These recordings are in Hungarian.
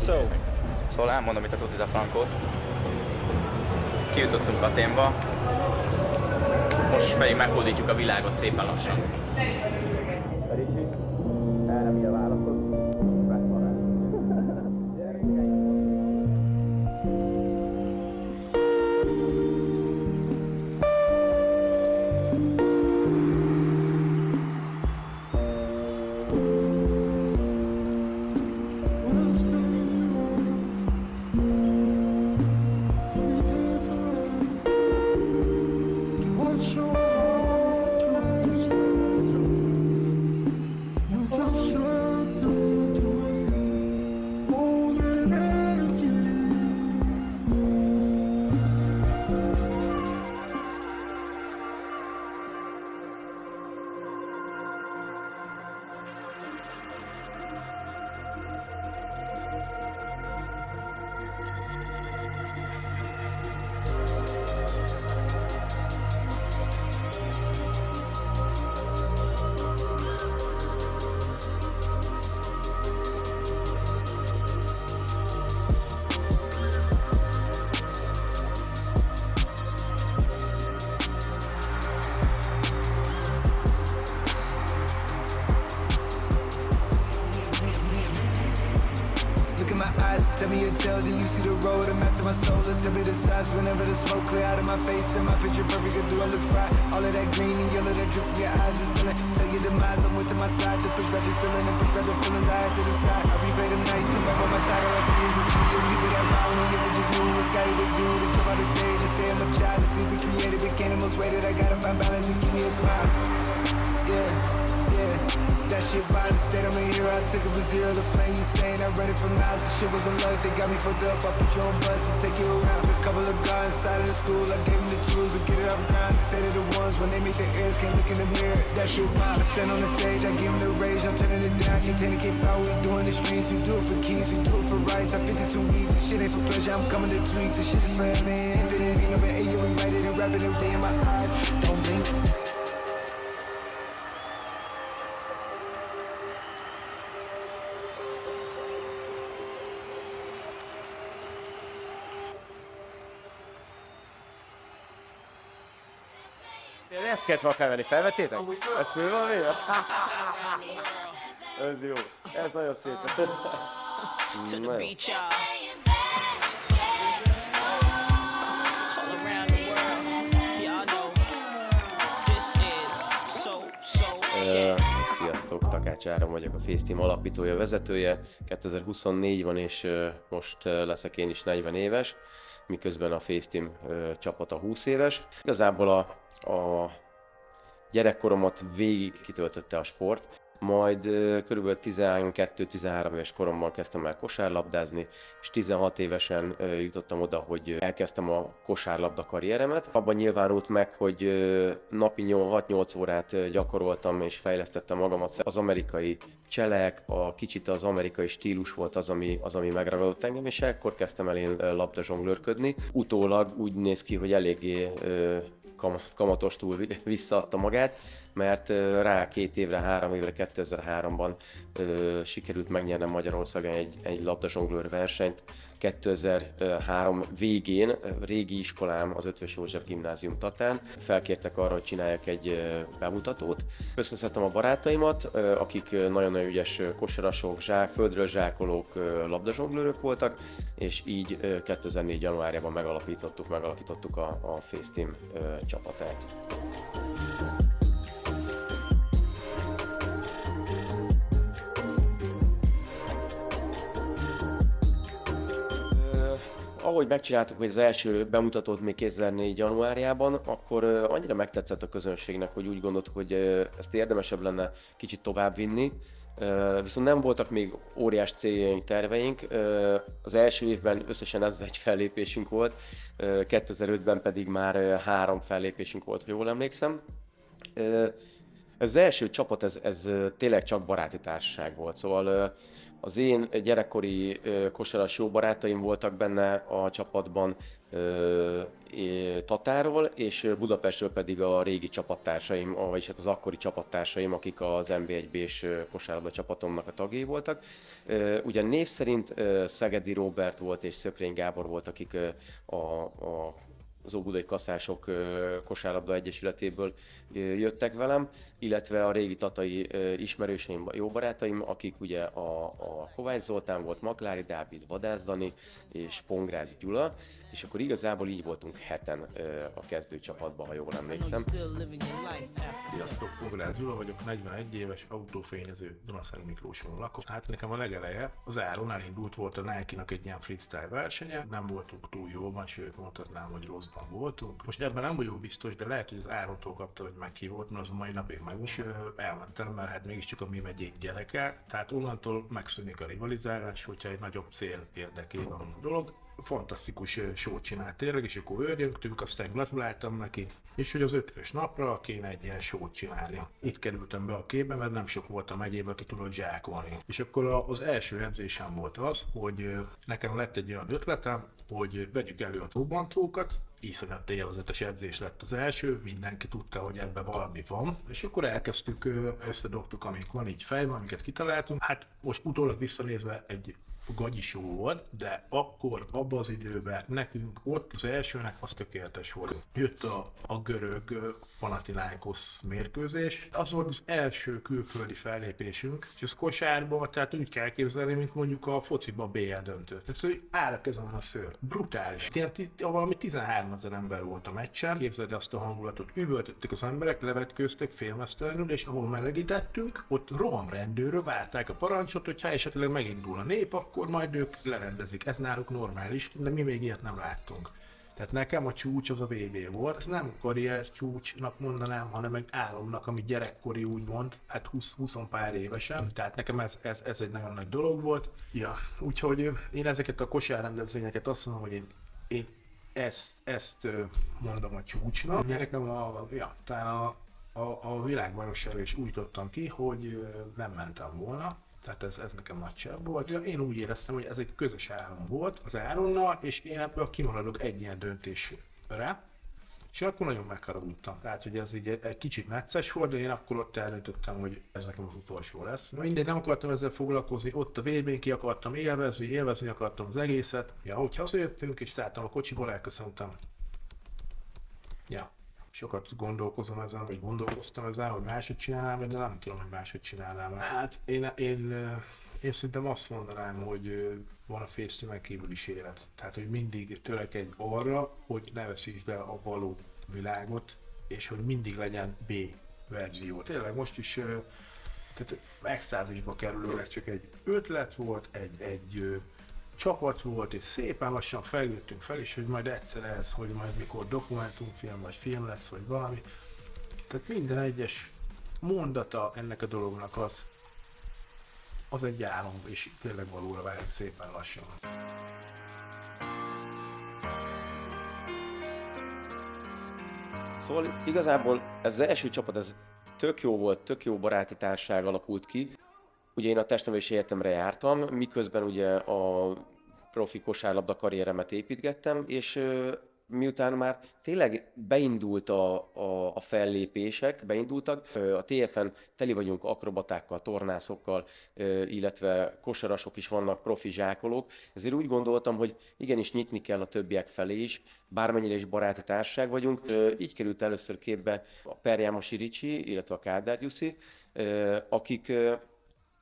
Szóval elmondom itt a tutit a frankót. Kijutottunk Athénba, most pedig meghódítjuk a világot szépen lassan. Ricsi, erre mi a válaszod? Tell me your tale, do you see the road? I'm out to my soul, tell me the size. Whenever the smoke clear out of my face and my picture perfect, do I look fried? All of that green and yellow that drip from your eyes is telling. Tell your demise, I'm with to my side. To push back the ceiling and push back the feelings I had to the side. I replay them nights and right by my side. All I see is the sea of people that ride when you just knew what Scotty would do. To jump out the stage and say I'm a child. The things we created became the most weighted. I gotta find balance and keep me a smile. Yeah, yeah. That shit violent, state I'm a hero. I took it from zero to flame. You saying I read it for miles. The shit wasn't luck, they got me fucked up. I put you on bus and take you around. A couple of guys inside of the school. I gave them the tools to get it off the ground. Say they're the ones when they meet their ears, can't look in the mirror. That shit wild. I stand on the stage, I give them the rage. I'm turning it down, can't take it, get foul. We doing the streets, we do it for keys, we do it for rights. I 52 weeks, this shit ain't for pleasure. I'm coming to tweet. This shit is for heaven. Infinity, number 8, yeah, we write it and rap it every day in my eyes. Don't blink. Ezt kellett volna felvenni, felvettétek? Ez föl van véve? Ez jó, ez nagyon szép. Nagyon. Sziasztok, Takács Áron vagyok, a Facetime alapítója, vezetője. 2024 van és most leszek én is 40 éves, miközben a Facetime csapata 20 éves. Igazából a gyerekkoromat végig kitöltötte a sport, majd körülbelül 12-13 éves koromban kezdtem el kosárlabdázni, és 16 évesen jutottam oda, hogy elkezdtem a kosárlabda karrieremet. Abban nyilvánult meg, hogy napi 6-8 órát gyakoroltam és fejlesztettem magamat. Az amerikai cselek, kicsit az amerikai stílus volt az, ami megragadott engem, és ekkor kezdtem el én labdazsonglőrködni. Utólag úgy néz ki, hogy eléggé kamatostul visszaadta magát, mert rá 2 évre, 3 évre, 2003-ban sikerült megnyernem Magyarországon egy labdazsonglőr versenyt. 2003 végén, régi iskolám, az Eötvös József Gimnázium Tatán felkértek arra, hogy csináljak egy bemutatót. Összeszedtem a barátaimat, akik nagyon-nagyon ügyes kosarasok, földről zsákolók, labdazsonglőrök voltak, és így 2004. januárjában megalakítottuk a Facetime csapatát. Ahogy megcsináltuk az első bemutatót még 2004. januárjában, akkor annyira megtetszett a közönségnek, hogy úgy gondoltuk, hogy ezt érdemesebb lenne kicsit továbbvinni. Viszont nem voltak még óriás céljaink, terveink. Az első évben összesen ez egy fellépésünk volt, 2005-ben pedig már 3 fellépésünk volt, ha jól emlékszem. Ez az első csapat, ez tényleg csak baráti társaság volt, szóval Az én gyerekkori kosaras jó barátaim voltak benne a csapatban, Tatáról, és Budapestről pedig a régi csapattársaim, vagyis hát az akkori csapattársaim, akik az NB1B-s kosárlabda csapatomnak a tagjai voltak. Ugye név szerint Szegedi Róbert volt és Szökrény Gábor volt, akik az Óbudai Kaszások kosárlabda egyesületéből jöttek velem, illetve a régi tatai ismerőseim, jó barátaim, akik ugye a Kovács Zoltán volt, Maklári Dávid, Vadász Dani és Pongrász Gyula, és akkor igazából így voltunk heten a kezdőcsapatban, ha jól emlékszem. Sziasztok, Pongrász Gyula vagyok, 41 éves, autófényező, Dunaszent Miklóson lakom. Hát nekem a legeleje az Áron elindult, volt a Nike-nak egy ilyen freestyle versenye, nem voltunk túl jóban, sőt mondhatnám, hogy rosszban voltunk. Most ebben nem vagyok biztos, de lehet, hogy az Árontól kapta, hogy meghívott, mert az a mai napig meg is elmentem, mert hát mégiscsak a mi megyék gyereke, tehát onnantól megszűnik a rivalizálás, hogyha egy nagyobb cél érdekében van a dolog. Fantasztikus sót csinált tényleg, és akkor örjöntünk, aztán gratuláltam neki, és hogy az 50-es napra kéne egy ilyen sót csinálni. Itt kerültem be a képbe, mert nem sok volt a megyében, aki tudott zsákolni. És akkor az első edzésem volt az, hogy nekem lett egy olyan ötletem, hogy vegyük elő a dobbantókat, iszonyat élvezetes edzés lett az első, mindenki tudta, hogy ebben valami van, és akkor elkezdtük, összedobtuk, amik van így fejben, amiket kitaláltunk. Hát most utólag visszanézve egy gagyisó volt, de akkor, abban az időben nekünk ott az elsőnek az tökéletes volt. Jött a görög Panathinaikos mérkőzés, az volt az első külföldi fellépésünk, és ez kosárban, tehát úgy kell képzelni, mint mondjuk a fociba BL döntő. Tehát, hogy áll ezen a szőr. Brutális. Itt valami 13 000 ember volt a meccsen, képzeld azt a hangulatot, üvöltöttek az emberek, levetkőztek félmeztelenül, és ahol melegítettünk, ott rohamrendőrök várták a parancsot, hogyha esetleg megindul a nép, akkor majd ők lerendezik. Ez náluk normális, de mi még ilyet nem láttunk. Tehát nekem a csúcs az a VB volt, ez nem karrier csúcsnak mondanám, hanem egy álomnak, ami gyerekkori úgymond, hát 20 pár évesen. Tehát nekem ez egy nagyon nagy dolog volt. Ja, úgyhogy én ezeket a kosárrendezvényeket azt mondom, hogy én ezt mondom a csúcsnak. Nekem a világbajnokságra is úgy tudtam ki, hogy nem mentem volna. Tehát ez nekem nagy sebb volt. Én úgy éreztem, hogy ez egy közös álom volt az Áronnal, és én ebből kimaradok egy ilyen döntésre, és akkor nagyon megharagudtam. Tehát, hogy ez így egy kicsit necces volt, de én akkor ott eldöntöttem, hogy ez nekem az utolsó lesz. Mindegy, nem akartam ezzel foglalkozni, ott a VB-n ki akartam élvezni akartam az egészet. Ja, hogy hazajöttünk, és szálltam a kocsiból, elköszöntem. Ja. Sokat gondolkoztam ezen, hogy máshogy csinálnám, de nem tudom, hogy máshogy csinálnám. Hát én szerintem azt mondanám, hogy van a FaceTime-en kívül is élet. Tehát, hogy mindig törekedj arra, hogy ne veszítsd el a való világot, és hogy mindig legyen B verzió. Tényleg most is tehát extázisba kerülőleg csak egy ötlet volt, egy csapat volt, és szépen lassan fejlődtünk fel, és hogy majd egyszer ez, hogy majd mikor dokumentumfilm vagy film lesz, vagy valami. Tehát minden egyes mondata ennek a dolognak az egy álom, és tényleg valóra válik szépen lassan. Szóval igazából ez az első csapat, ez tök jó volt, tök jó baráti társaság alakult ki. Ugye én a Testnevelési Egyetemre jártam, miközben ugye a profi kosárlabda karrieremet építgettem, és miután már tényleg beindult a fellépések, beindultak, a TF-en teli vagyunk akrobatákkal, tornászokkal, illetve kosarasok is vannak, profi zsákolók, ezért úgy gondoltam, hogy igenis nyitni kell a többiek felé is, bármennyire is baráti társaság vagyunk. Így került először képbe a Perjámosi Ricsi, illetve a Kádár Jussi,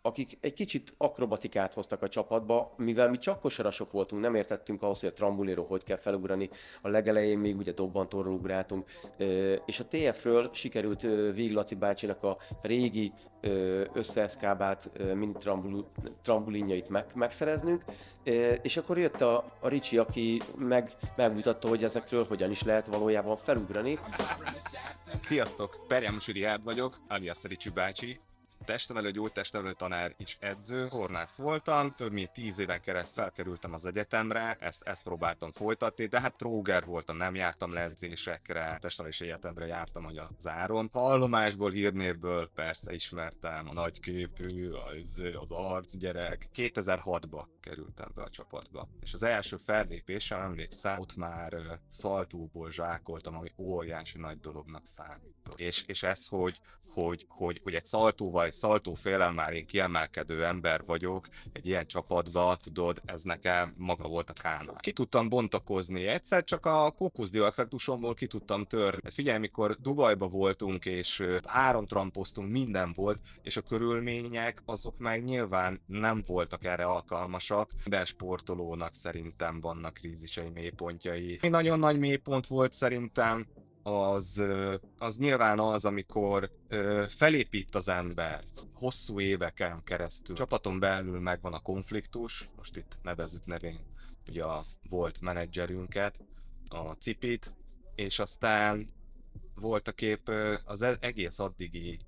akik egy kicsit akrobatikát hoztak a csapatba, mivel mi csak kosarasok voltunk, nem értettünk ahhoz, hogy a trambuléról hogy kell felugrani, a legelején még ugye dobbantóról ugráltunk, és a TF-ről sikerült Vég Laci bácsinak a régi összeeszkábált mini trambulinjait megszereznünk, és akkor jött a Ricsi, aki megmutatta, hogy ezekről hogyan is lehet valójában felugrani. Sziasztok, Perjámosi Riárd vagyok, alias Ricsi bácsi. testnevelő, gyógytestnevelő tanár is edző, tornász voltam, több mint 10 éven keresztül felkerültem az egyetemre, ezt próbáltam folytatni, de hát tróger voltam, nem jártam le edzésekre, testnevelési egyetemre jártam, hogy az Áron. Hallomásból, hírnévből persze ismertem a nagyképű, az arcgyerek. 2006-ba kerültem be a csapatba. És az első fellépésem, emlékszem, ott már szaltóból zsákoltam, ami óriási nagy dolognak számított. És ez, hogy egy szaltóval, egy szaltófélen már én kiemelkedő ember vagyok, egy ilyen csapatban, tudod, ez nekem maga volt a kánál. Ki tudtam bontakozni, egyszer csak a kókuszdió effektusomból ki tudtam törni. Hát figyelj, mikor Dubajba voltunk, és áramtrampoztunk, minden volt, és a körülmények azok meg nyilván nem voltak erre alkalmasak, de sportolónak szerintem vannak krízisei, mélypontjai. Mi nagyon nagy mélypont volt szerintem, az nyilván az, amikor felépít az ember hosszú éveken keresztül. Csapaton belül megvan a konfliktus, most itt nevezzük nevén ugye a volt menedzserünket, a Cipit, és aztán voltaképp az egész addigi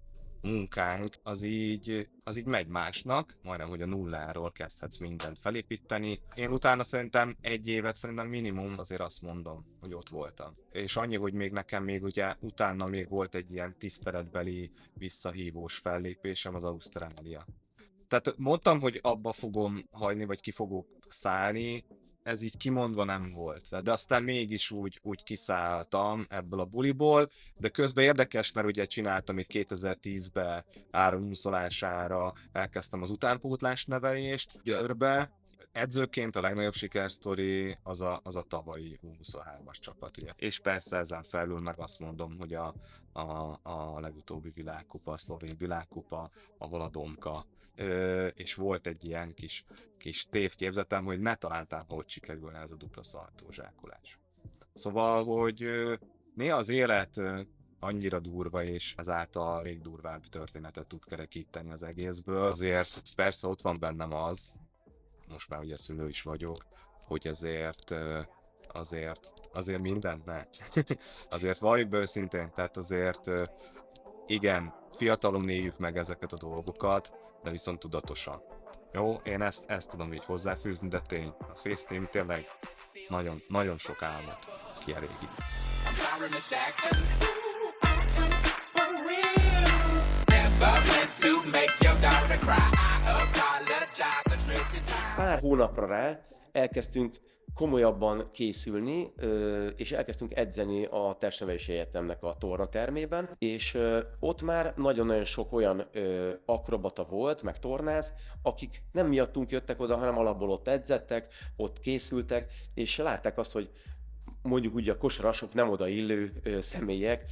munkánk az így megy másnak, majdnem, hogy a nulláról kezdhetsz mindent felépíteni. Én utána szerintem egy évet, szerintem minimum, azért azt mondom, hogy ott voltam. És annyi, hogy még nekem még ugye utána még volt egy ilyen tiszteletbeli visszahívós fellépésem, az Ausztrália. Tehát mondtam, hogy abba fogom hagyni, vagy ki fogok szállni, ez így kimondva nem volt. De aztán mégis úgy kiszálltam ebből a buliból, de közben érdekes, mert ugye csináltam itt 2010-ben Áron úszolására, elkezdtem az utánpótlás nevelést Győrbe. Edzőként a legnagyobb sikersztori az a tavalyi U23-as csapat, ugye. És persze ezen felül meg azt mondom, hogy a legutóbbi világkupa, a szlovén világkupa, ahol a Domka. És volt egy ilyen kis tévképzetem, hogy ne találtam, hogy sikerülne ez a dupla szaltózsákolás. Szóval, hogy néha az élet annyira durva, és ezáltal még durvább történetet tud kerekíteni az egészből. Azért persze ott van bennem az, most már ugye szülő is vagyok, hogy azért mindent ne. Azért valljuk be őszintén, tehát azért igen, fiatalon éljük meg ezeket a dolgokat, de viszont tudatosan. Jó, én ezt tudom így hozzáfűzni, de tény, a FaceTeam tényleg nagyon, nagyon sok álmot kielégít. Pár hónapra rá elkezdtünk komolyabban készülni, és elkezdtünk edzeni a Testnevelési Egyetemnek a tornatermében, és ott már nagyon-nagyon sok olyan akrobata volt, meg tornász, akik nem miattunk jöttek oda, hanem alapból ott edzettek, ott készültek, és látták azt, hogy mondjuk úgy a kosarasok nem odaillő személyek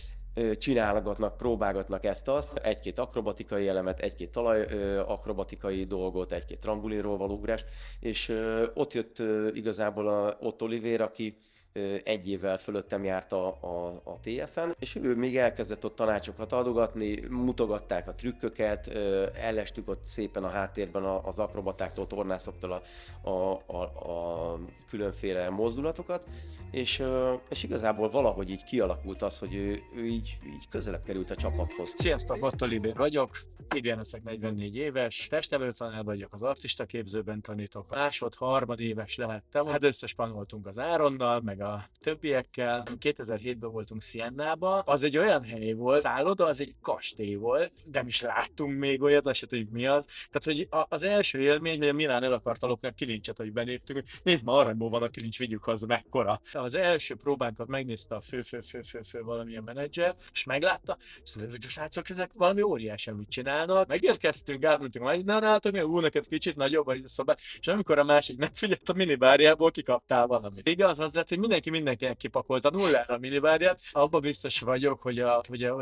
csinálgatnak, próbálgatnak ezt-azt, egy-két akrobatikai elemet, egy-két talaj akrobatikai dolgot, egy-két trambulinról való ugrást, és ott jött igazából a Ott Olivér, aki egy évvel fölöttem járt a TF-en, és ő még elkezdett ott tanácsokat adogatni, mutogatták a trükköket, ellestük ott szépen a háttérben az akrobatáktól, tornászoktól a különféle mozdulatokat, és igazából valahogy így kialakult az, hogy ő így közelebb került a csapathoz. Sziasztok, Ott Olivér vagyok, idén leszek 44 éves, testnevelő tanár vagyok, az artista képzőben tanítok. Harmadéves lehettem, hát összespanoltunk az Áronnal, meg a többiekkel. 2007-ben voltunk Siennába, az egy olyan hely volt, szálloda, az egy kastély volt, nem is láttunk még olyat, azt se tudjuk mi az. Tehát, hogy az első élmény, hogy a Milán el akart alokni kilincset, hogy beléptünk, hogy nézd ma aranyból van a kilincs, vigyük haza, mekkora. Az első próbánkat megnézte a fő valamilyen menedzser, és meglátta, szóval ezek a srácok, ezek valami óriási, amit csinálnak. Megérkeztünk, átmentünk, hogy nem álltok, neked kicsit nagyobb a szobát, és amikor a másik nem figyelt a minibárjából, kikaptál valamit. Igaz, az lett, hogy mindenkinek kipakolta nullára a minibárját. Abban biztos vagyok, hogy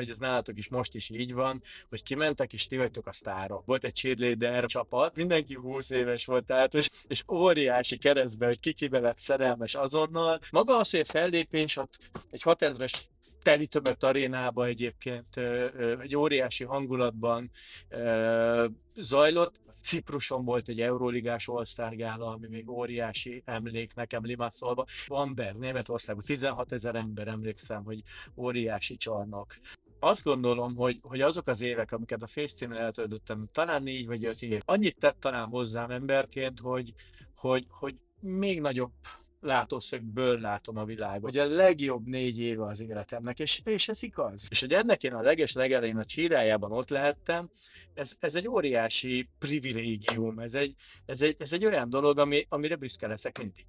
ez nálatok is most is így van, hogy kimentek, és ti vagytok a sztárok. Volt egy cheerleader csapat, mindenki 20 éves volt, tehát, és óriási keresztbe, hogy kikibe lett szerelmes azonnal. Maga az, hogy a fellépés ott egy 6000-es teli többet arénába egyébként egy óriási hangulatban zajlott. Cipruson volt egy Euróligás All-Star gála, ami még óriási emlék nekem Limassolban. Bamberg, Németországban 16 000 ember, emlékszem, hogy óriási csarnok. azt gondolom, hogy azok az évek, amiket a FaceTime-en eltöltöttem, talán 4 vagy 5 év, annyit tett talán hozzám emberként, hogy még nagyobb látószögből látom a világot. Hogy a legjobb 4 éve az életemnek, és ez igaz. És hogy ennek én a legelején a csírájában ott lehettem, ez egy óriási privilégium, ez egy olyan dolog, amire büszke leszek mindig.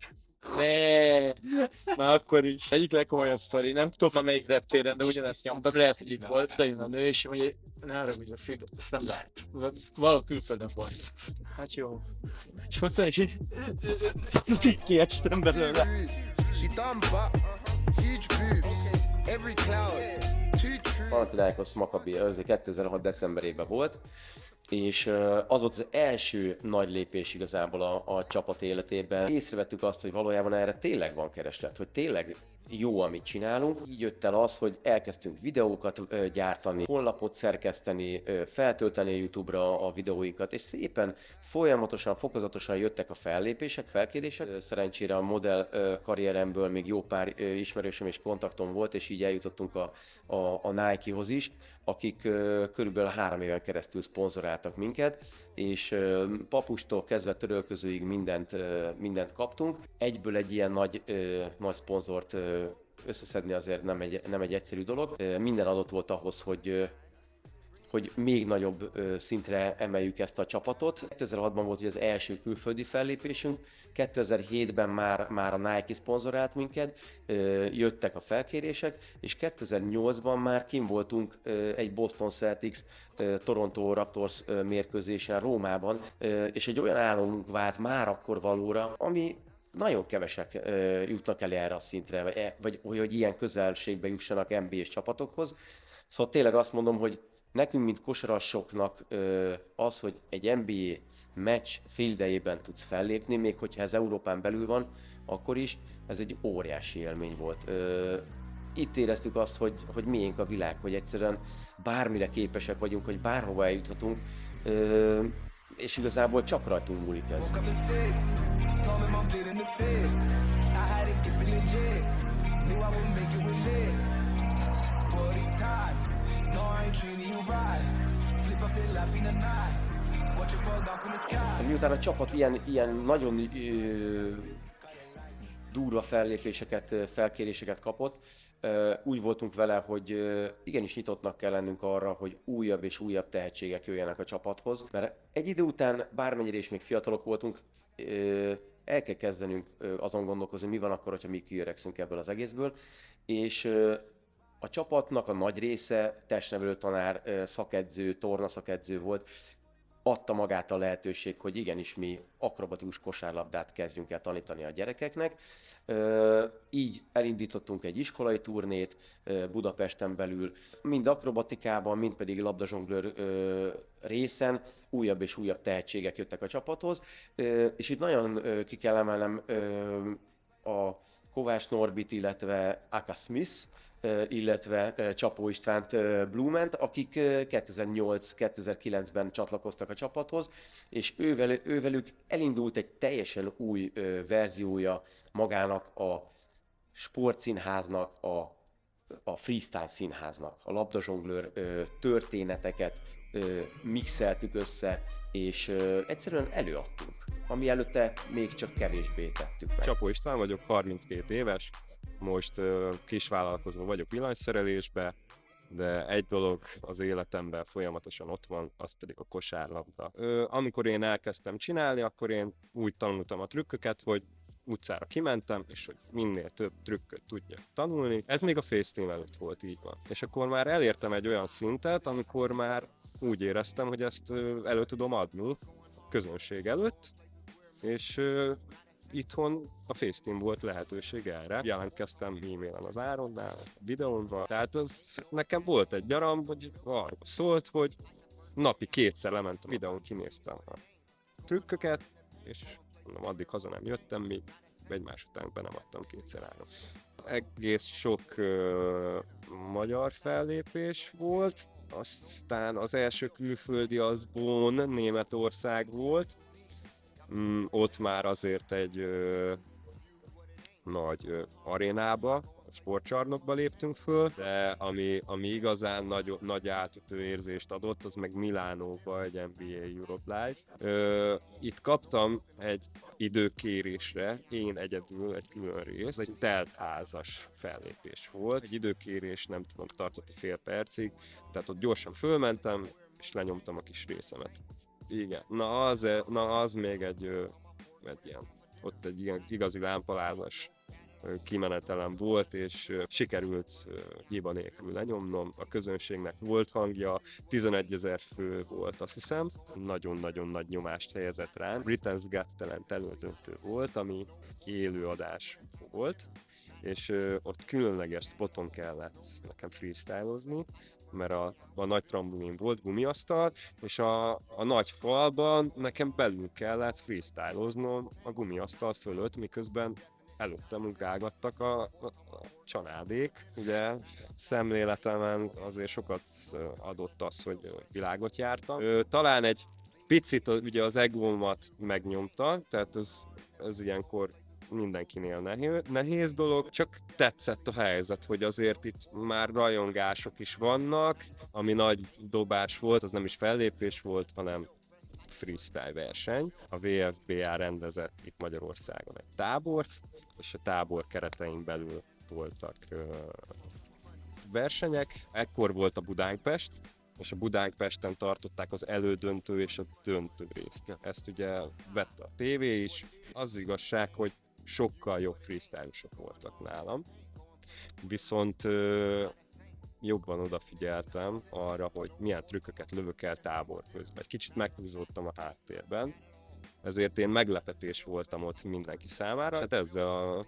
Már akkor is. Egyik legkomolyabb sztori, nem tudom már melyik reptéren, de ugyanezt nyomtam, lehet, hogy itt volt, de jön a nő, és mondja, ne arra, hogy a film, ezt nem lehet. Valahol külföldön volt. Hát jó. És mondta, és így kiestem belőle. She done but huge boobs, every cloud, too true. Panathinaikos Maccabi, ez 2006. decemberében volt, és az volt az első nagy lépés igazából a csapat életében. Észrevettük azt, hogy valójában erre tényleg van kereslet, hogy tényleg jó, amit csinálunk. Így jött el az, hogy elkezdtünk videókat gyártani, honlapot szerkeszteni, feltölteni a YouTube-ra a videóinkat, és szépen folyamatosan, fokozatosan jöttek a fellépések, felkérések. Szerencsére a modell karrieremből még jó pár ismerősöm és kontaktom volt, és így eljutottunk a Nike-hoz is, akik körülbelül 3 éven keresztül szponzoráltak minket, és papustól kezdve törölközőig mindent kaptunk. Egyből egy ilyen nagy szponzort összeszedni azért nem egy egyszerű dolog. Minden adott volt ahhoz, hogy még nagyobb szintre emeljük ezt a csapatot. 2006-ban volt ugye az első külföldi fellépésünk, 2007-ben már a Nike szponzorált minket, jöttek a felkérések, és 2008-ban már kim voltunk egy Boston Celtics Toronto Raptors mérkőzésen Rómában, és egy olyan álomunk vált már akkor valóra, ami nagyon kevesek jutnak el erre a szintre, vagy hogy ilyen közelségbe jussanak NBA-s csapatokhoz. Szóval tényleg azt mondom, hogy nekünk, mint kosarasoknak az, hogy egy NBA meccs fél idejében tudsz fellépni, még hogyha ez Európán belül van, akkor is ez egy óriási élmény volt. Itt éreztük azt, hogy miénk a világ, hogy egyszerűen bármire képesek vagyunk, hogy bárhova eljuthatunk, és igazából csak rajtunk múlik ez. Woke up at 6, told me I'm bleeding the feds. I had to keep it legit, knew I would make it with lit. For this time, no I ain't treating you right. Flip up your life in the night, watch it fall down from the sky. Miután a csapat ilyen nagyon durva fellépéseket, felkéréseket kapott, úgy voltunk vele, hogy igenis nyitottnak kell lennünk arra, hogy újabb és újabb tehetségek jöjjenek a csapathoz, mert egy idő után, bármennyire is még fiatalok voltunk, el kell kezdenünk azon gondolkozni, mi van akkor, hogyha mi kiöregszünk ebből az egészből, és a csapatnak a nagy része testnevelő tanár, szakedző, tornaszakedző volt, adta magát a lehetőség, hogy igenis mi akrobatikus kosárlabdát kezdjünk el tanítani a gyerekeknek. Így elindítottunk egy iskolai turnét Budapesten belül, mind akrobatikában, mind pedig labdazsonglőr részen újabb és újabb tehetségek jöttek a csapathoz. És itt nagyon ki kell emelnem a Kovács Norbit, illetve Aka Smith, illetve Csapó Istvánt, Blument, akik 2008-2009-ben csatlakoztak a csapathoz, és ővelük elindult egy teljesen új verziója magának a sportszínháznak, a freestyle színháznak. A labdazsonglőr történeteket mixeltük össze, és egyszerűen előadtunk, ami előtte még csak kevésbé tettük meg. Csapó István vagyok, 32 éves, most kisvállalkozó vagyok villanyszerelésbe, de egy dolog az életemben folyamatosan ott van, az pedig a kosárlabda. Amikor én elkezdtem csinálni, akkor én úgy tanultam a trükköket, hogy utcára kimentem, és hogy minél több trükköt tudjak tanulni. Ez még a FaceTime előtt volt, így van. És akkor már elértem egy olyan szintet, amikor már úgy éreztem, hogy ezt elő tudom adni közönség előtt, és itthon a FaceTime volt lehetőség erre. Jelentkeztem e-mailen az Áronnál, videónban. Tehát az nekem volt egy gyaram, hogy arról szólt, hogy napi 2-szer lementem videón, kinéztem a trükköket, és mondom, addig haza nem jöttem, még egymás után be nem adtam 2-3-szor. Egész sok magyar fellépés volt, aztán az első külföldi az Bonn, Németország volt. Ott már azért egy nagy arénába a sportcsarnokba léptünk föl, de ami igazán nagy átütő érzést adott, az meg Milánóba egy NBA Europe Live. Itt kaptam egy időkérésre, én egyedül egy külön részt, egy teltházas fellépés volt. Egy időkérés, nem tudom, tartott fél percig, tehát ott gyorsan fölmentem, és lenyomtam a kis részemet. Igen, na az még egy ilyen, ott egy ilyen igazi lámpalázas kimenetelem volt, és sikerült hiba nélkül lenyomnom. A közönségnek volt hangja, 11 000 fő volt, azt hiszem. Nagyon-nagyon nagy nyomást helyezett rám. Britain's Got Talent elődöntő volt, ami élőadás volt, és ott különleges spoton kellett nekem freestylozni, mert a nagy trambulin volt, gumiasztal, és a nagy falban nekem belül kellett freestyloznom a gumiasztal fölött, miközben előttem ugrálgattak a csanádék. Ugye szemléletemen azért sokat adott az, hogy világot jártam. Talán egy picit ugye az egómat megnyomta, tehát ez ilyenkor mindenkinél nehéz dolog, csak tetszett a helyzet, hogy azért itt már rajongások is vannak, ami nagy dobás volt, az nem is fellépés volt, hanem freestyle verseny. A VFBA rendezett itt Magyarországon egy tábort, és a tábor keretein belül voltak versenyek. Ekkor volt a Budapest, és a Budapestten tartották az elődöntő és a döntő részt. Ezt ugye vette a tévé is. Az igazság, hogy sokkal jobb freestyle-osok voltak nálam. Viszont jobban odafigyeltem arra, hogy milyen trükköket lövök el tábor közben. Egy kicsit meghúzódtam a háttérben, ezért én meglepetés voltam ott mindenki számára. Hát ezzel a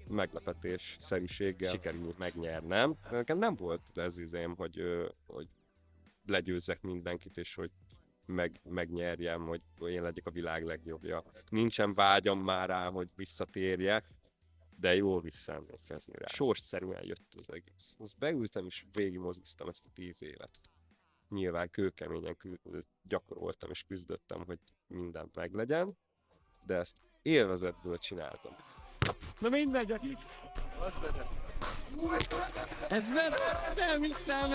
meglepetés-szerűséggel sikerült megnyernem. Nekem nem volt ez izém, hogy legyőzzek mindenkit, és hogy megnyerjem, hogy én legyek a világ legjobbja. Nincsen vágyam már rá, hogy visszatérjek, de jól visszaemlékezni rá. Sorsszerűen jött az egész. Azt beültem és végigmoziztam ezt a 10 évet. Nyilván kőkeményen gyakoroltam és küzdöttem, hogy mindent meglegyen, de ezt élvezetből csináltam. Na mindegy, Ez nem hiszem!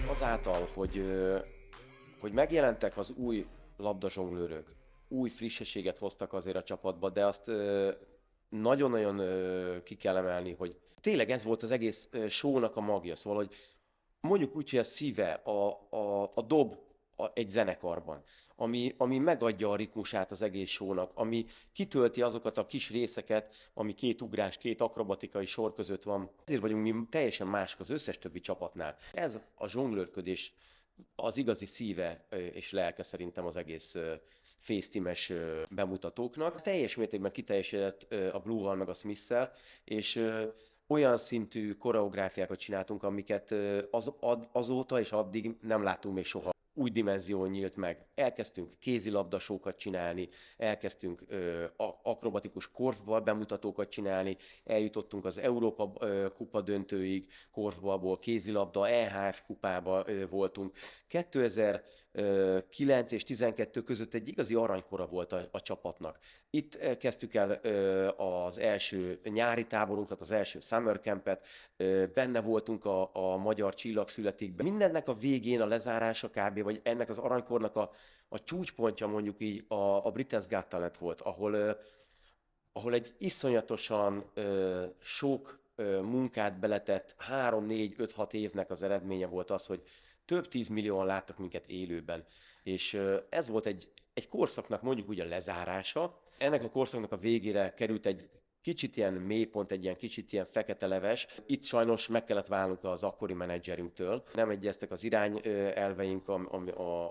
Azáltal, hogy megjelentek az új labdazsonglőrök, új frissességet hoztak azért a csapatba, de azt nagyon-nagyon ki kell emelni, hogy tényleg ez volt az egész show-nak a magja, szóval, hogy mondjuk úgy, hogy a szíve, a dob egy zenekarban, ami megadja a ritmusát az egész show-nak, ami kitölti azokat a kis részeket, ami 2 ugrás, 2 akrobatikai sor között van. Ezért vagyunk mi teljesen mások az összes többi csapatnál. Ez a zsonglőrködés az igazi szíve és lelke szerintem az egész Face Team-es bemutatóknak. Teljes mértékben kiteljesedett a Blue-val meg a Smith-szel, és olyan szintű koreográfiákat csináltunk, amiket azóta és addig nem láttunk még soha. Új dimenzió nyílt meg. Elkezdtünk kézilabdasókat csinálni, elkezdtünk akrobatikus korfball bemutatókat csinálni, eljutottunk az Európa kupa döntőig, korfballból kézilabda, EHF kupába voltunk. 2009 és 12 között egy igazi aranykora volt a csapatnak. Itt kezdtük el az első nyári táborunkat, az első summer campet, benne voltunk a Magyar Csillagszületikben. Mindennek a végén a lezárása kb. Vagy ennek az aranykornak a csúcspontja mondjuk így a Britain's Got Talent volt, ahol egy iszonyatosan sok munkát beletett 3-4-5-6 évnek az eredménye volt az, hogy több 10 millióan láttak minket élőben. És ez volt egy korszaknak mondjuk úgy a lezárása. Ennek a korszaknak a végére került egy kicsit ilyen mélypont, egy ilyen kicsit ilyen fekete leves. Itt sajnos meg kellett válnunk az akkori menedzserünktől. Nem egyeztek az irányelveink,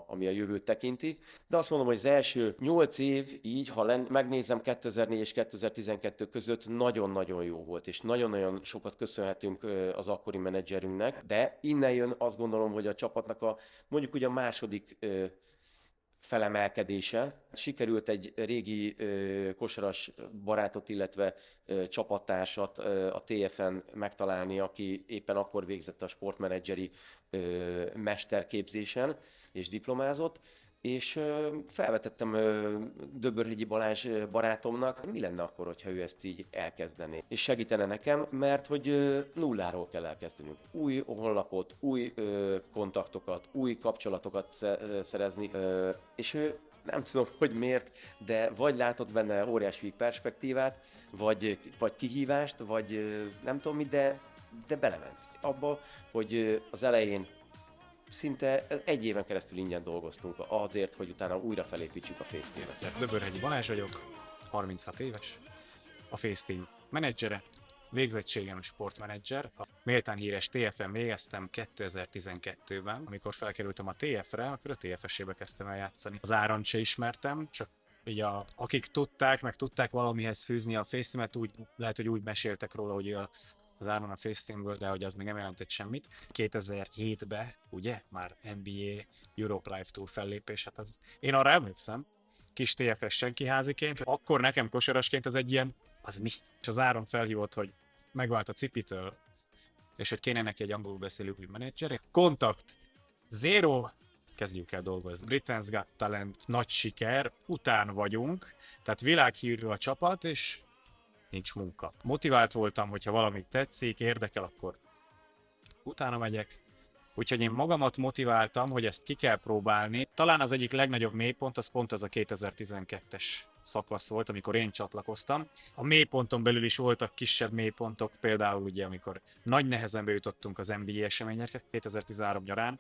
ami a jövőt tekinti. De azt mondom, hogy az első 8 év így, ha megnézem 2004 és 2012 között nagyon-nagyon jó volt, és nagyon-nagyon sokat köszönhetünk az akkori menedzserünknek. De innen jön azt gondolom, hogy a csapatnak mondjuk ugye a második felemelkedése. Sikerült egy régi kosaras barátot, illetve csapattársat a TFN megtalálni, aki éppen akkor végzett a sportmenedzseri mesterképzésen és diplomázott, és felvetettem Döbörhegyi Balázs barátomnak, mi lenne akkor, hogyha ő ezt így elkezdené. És segítene nekem, mert hogy nulláról kell elkezdenünk. Új honlapot, új kontaktokat, új kapcsolatokat szerezni, és ő nem tudom, hogy miért, de vagy látott benne óriási perspektívát, vagy kihívást, vagy nem tudom mit, de belement abba, hogy az elején szinte egy éven keresztül ingyen dolgoztunk azért, hogy utána újra felépítsük a FaceTeam-et. Döbörhegyi Balázs vagyok, 36 éves, a FaceTeam menedzsere, végzettségem sportmenedzser. A méltán híres TFN végeztem 2012-ben, amikor felkerültem a TF-re, akkor a TFS-ébe kezdtem el játszani. Az Áront se ismertem, csak így akik tudták valamihez fűzni a FaceTeam-et, lehet, hogy úgy meséltek róla, hogy az Áron a FaceTeamből, de hogy az még nem jelentett semmit. 2007-ben, ugye, már NBA Europe Live Tour fellépés, hát az, én arra emlékszem, kis TFS senkiháziként, akkor nekem kosarasként az egy ilyen, az mi? És az Áron felhívott, hogy megvált a Cipitől, és hogy kéne neki egy angolul beszélő új menedzser. Kontakt zero, kezdjük el dolgozni. Britain's Got Talent, nagy siker, után vagyunk, tehát világhírű a csapat, és nincs munka. Motivált voltam, hogyha valamit tetszik, érdekel, akkor utána megyek. Úgyhogy én magamat motiváltam, hogy ezt ki kell próbálni. Talán az egyik legnagyobb mélypont, az pont az a 2012-es szakasz volt, amikor én csatlakoztam. A mélyponton belül is voltak kisebb mélypontok, például ugye, amikor nagy nehezen bejutottunk az NBA eseményekre 2013 nyarán,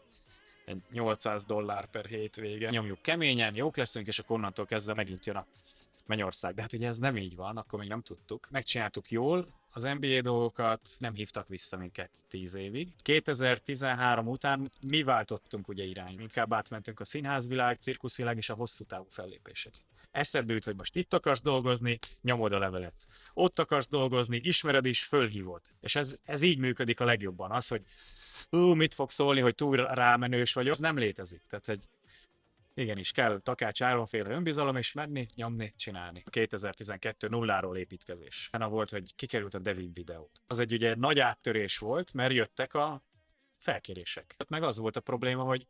egy $800 per hétvége. Nyomjuk keményen, jók leszünk, és akkor onnantól kezdve megint jön a mennyország. De hát ugye ez nem így van, akkor még nem tudtuk. Megcsináltuk jól az NBA dolgokat, nem hívtak vissza minket 10 évig. 2013 után mi váltottunk ugye irány. Inkább átmentünk a színházvilág, cirkuszvilág és a hosszú távú fellépések. Eszedbe jut, hogy most itt akarsz dolgozni, nyomod a levelet. Ott akarsz dolgozni, ismered is, fölhívod. És ez így működik a legjobban. Az, hogy mit fog szólni, hogy túl rámenős vagyok, az nem létezik. Tehát, hogy igenis kell Takács Áronféle önbizalom, és menni, nyomni, csinálni. 2012 nulláról építkezés. Ennek volt, hogy kikerült a Devin videó. Az egy ugye nagy áttörés volt, mert jöttek a felkérések. Meg az volt a probléma, hogy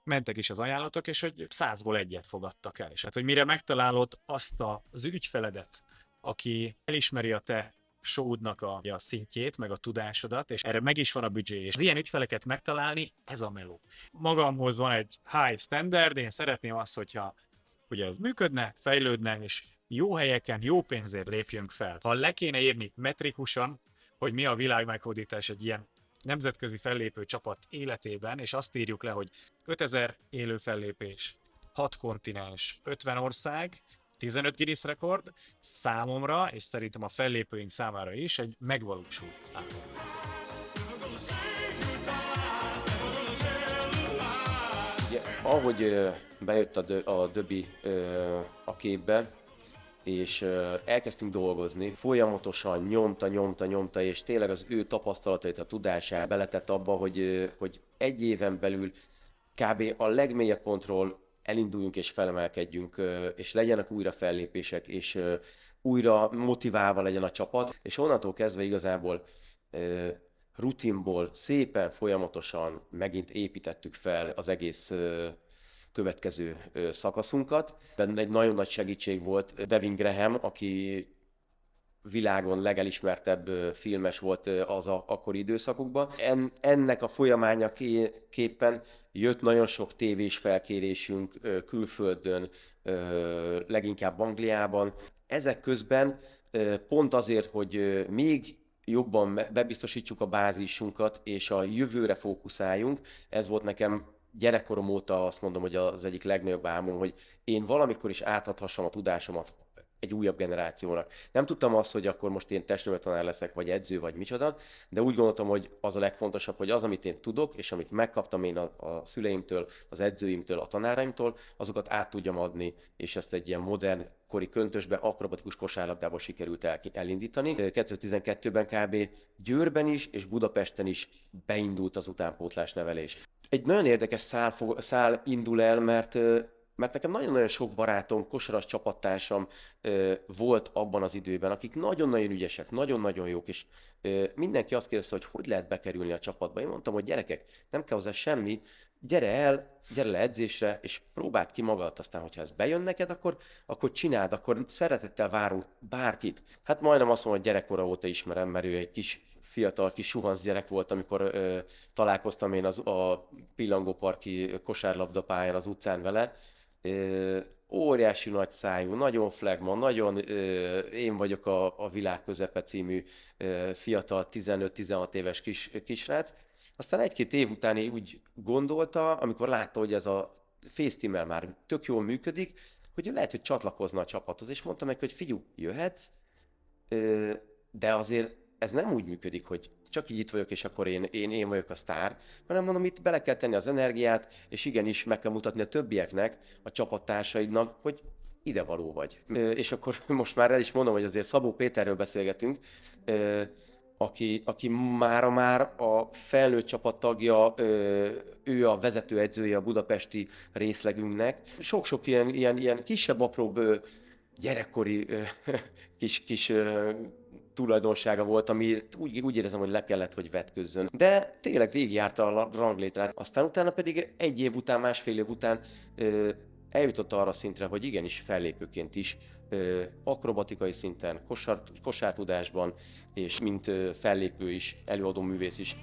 mentek is az ajánlatok, és hogy 100-ból egyet fogadtak el. És hát, hogy mire megtalálod azt az ügyfeledet, aki elismeri a te showdnak a szintjét, meg a tudásodat, és erre meg is van a büdzsé, és az ilyen ügyfeleket megtalálni, ez a meló. Magamhoz van egy high standard, én szeretném azt, hogyha ugye ez működne, fejlődne, és jó helyeken, jó pénzért lépjünk fel. Ha le kéne írni metrikusan, hogy mi a világ meghódítás egy ilyen nemzetközi fellépő csapat életében, és azt írjuk le, hogy 5000 élő fellépés, 6 kontinens, 50 ország, 15 Guinness rekord, számomra, és szerintem a fellépőink számára is egy megvalósult álom. Ugye, ahogy bejött a Döbi a képbe, és elkezdtünk dolgozni, folyamatosan nyomta, és tényleg az ő tapasztalatait, a tudását beletett abba, hogy egy éven belül kb. A legmélyebb pontról elinduljunk és felemelkedjünk, és legyenek újra fellépések, és újra motiválva legyen a csapat, és onnantól kezdve igazából rutinból szépen, folyamatosan megint építettük fel az egész következő szakaszunkat. Egy nagyon nagy segítség volt Devin Graham, aki világon legelismertebb filmes volt az akkori időszakokban. Ennek a folyamányaképpen jött nagyon sok tévés felkérésünk külföldön, leginkább Angliában. Ezek közben pont azért, hogy még jobban bebiztosítsuk a bázisunkat és a jövőre fókuszáljunk, ez volt nekem gyerekkorom óta, azt mondom, hogy az egyik legnagyobb álmom, hogy én valamikor is átadhassam a tudásomat egy újabb generációnak. Nem tudtam azt, hogy akkor most én testnevelőtanár leszek, vagy edző, vagy micsoda, de úgy gondoltam, hogy az a legfontosabb, hogy az, amit én tudok, és amit megkaptam én a szüleimtől, az edzőimtől, a tanáraimtól, azokat át tudjam adni, és ezt egy ilyen modern kori köntösbe, akrobatikus kosárlabdából sikerült elindítani. 2012-ben kb. Győrben is, és Budapesten is beindult az utánpótlás nevelés. Egy nagyon érdekes szál indul el, mert mert nekem nagyon-nagyon sok barátom, kosaras csapattársam volt abban az időben, akik nagyon-nagyon ügyesek, nagyon-nagyon jók, és mindenki azt kérdezte, hogy lehet bekerülni a csapatba. Én mondtam, hogy gyerekek, nem kell hozzá semmi, gyere le edzésre, és próbáld ki magadat, aztán, hogyha ez bejön neked, akkor csináld, akkor szeretettel várunk bárkit. Hát majdnem azt mondom, hogy gyerekkora óta ismerem, mert ő egy kis fiatal, kis suhanc gyerek volt, amikor találkoztam én a pillangóparki kosárlabdapályán az utcán vele. Óriási nagy szájú, nagyon flagman, nagyon én vagyok a világ közepe című fiatal 15-16 éves kisrác. Aztán egy-két év után úgy gondolta, amikor látta, hogy ez a FaceTime-mel már tök jól működik, hogy lehet, hogy csatlakozna a csapathoz, és mondtam neki, hogy figyelj, jöhetsz, de azért ez nem úgy működik, hogy csak így itt vagyok, és akkor én vagyok a sztár, hanem mondom, itt bele kell tenni az energiát, és igenis meg kell mutatni a többieknek, a csapattársaidnak, hogy idevaló vagy. És akkor most már el is mondom, hogy azért Szabó Péterről beszélgetünk, aki már a felnőtt csapattagja, ő a vezetőedzője a budapesti részlegünknek. Sok-sok ilyen kisebb, apróbb gyerekkori kis tulajdonsága volt, ami úgy érezem, hogy le kellett, hogy vetközzön. De tényleg végigjárta a ranglétrát. Aztán utána pedig egy év után, másfél év után eljutott arra szintre, hogy igenis fellépőként is akrobatikai szinten, kosártudásban, és mint fellépő is, előadó művész is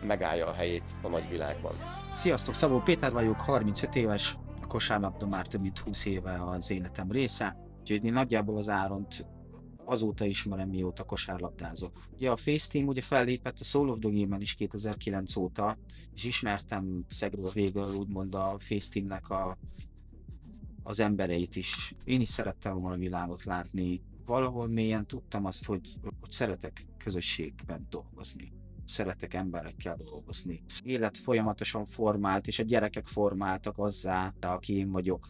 megállja a helyét a nagyvilágban. Sziasztok, Szabó Péter vagyok, 35 éves, a kosárlabda már több mint 20 éve az életem része, úgyhogy én nagyjából az Áront azóta ismerem, mióta kosárlabdázok. Ugye a FaceTime ugye fellépett a Soul of the Game-en is 2009 óta, és ismertem szegről végül úgymond a FaceTime-nek az embereit is. Én is szerettem volna a világot látni. Valahol mélyen tudtam azt, hogy szeretek közösségben dolgozni. Szeretek emberekkel dolgozni. Az élet folyamatosan formált, és a gyerekek formáltak azzá, aki én vagyok.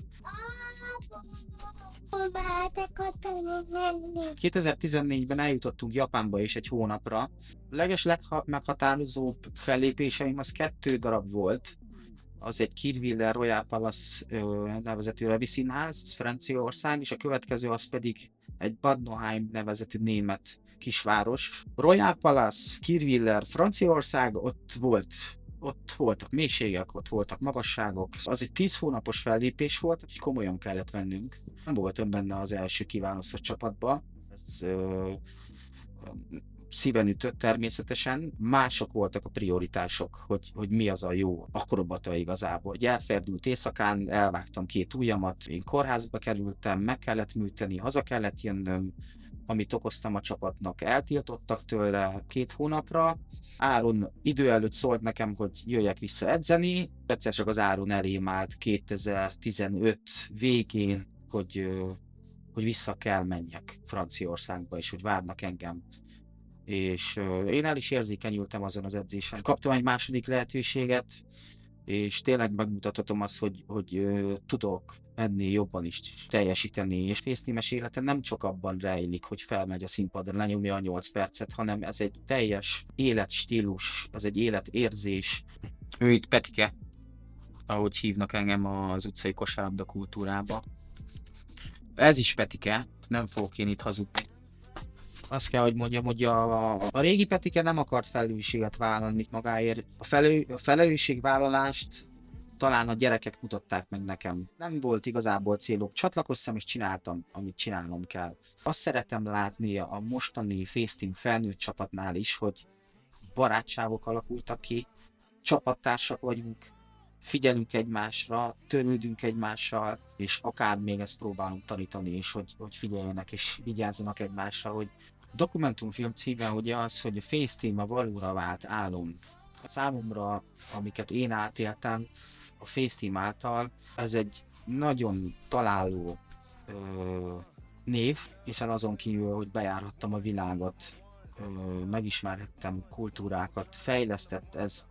2014-ben eljutottunk Japánba is egy hónapra. A legmeghatározóbb fellépéseim az 2 darab volt. Az egy Kidwiller Royal Palace nevezetű revi színház, ez Franciaország, és a következő az pedig egy Bad Nauheim nevezetű német kisváros. Royal Palace, Kidwiller, Franciaország, ott voltak mélységek, ott voltak magasságok. Az egy 10 hónapos fellépés volt, úgyhogy komolyan kellett vennünk. Nem voltam benne az első kiválasztott csapatba. Ez szíven ütött természetesen. Mások voltak a prioritások, hogy mi az a jó akrobata igazából. Hogy elferdült éjszakán, elvágtam 2 ujjamat, én kórházba kerültem, meg kellett műteni, haza kellett jönnöm, amit okoztam a csapatnak, eltiltottak tőle 2 hónapra. Áron idő előtt szólt nekem, hogy jöjjek vissza edzeni, egyszer csak az Áron elém állt 2015 végén, hogy vissza kell menjek Franciaországba, és hogy várnak engem. És én el is érzékenyültem azon az edzésen. Kaptam egy második lehetőséget, és tényleg megmutathatom azt, hogy tudok ennél jobban is teljesíteni, és FaceTime-es élete nem csak abban rejlik, hogy felmegy a színpadra, lenyomja a 8 percet, hanem ez egy teljes életstílus, ez egy életérzés. Ő itt Petike, ahogy hívnak engem az utcai kosárlabda kultúrába. Ez is Petike, nem fogok én itt hazudni. Azt kell, hogy mondjam, hogy a régi Petike nem akart felelősséget vállalni magáért. A felelősségvállalást talán a gyerekek mutatták meg nekem. Nem volt igazából célok, csatlakoztam és csináltam, amit csinálnom kell. Azt szeretem látni a mostani FaceTime felnőtt csapatnál is, hogy barátságok alakultak ki, csapattársak vagyunk, figyelünk egymásra, törődünk egymással, és akár még ezt próbálunk tanítani is, hogy figyeljenek és vigyázzanak egymásra, hogy a dokumentumfilm címe ugye az, hogy a FaceTime a valóra vált álom. A számomra, amiket én átéltem a FaceTime által, ez egy nagyon találó név, hiszen azon kívül, hogy bejárhattam a világot, megismerhettem kultúrákat, fejlesztett ez.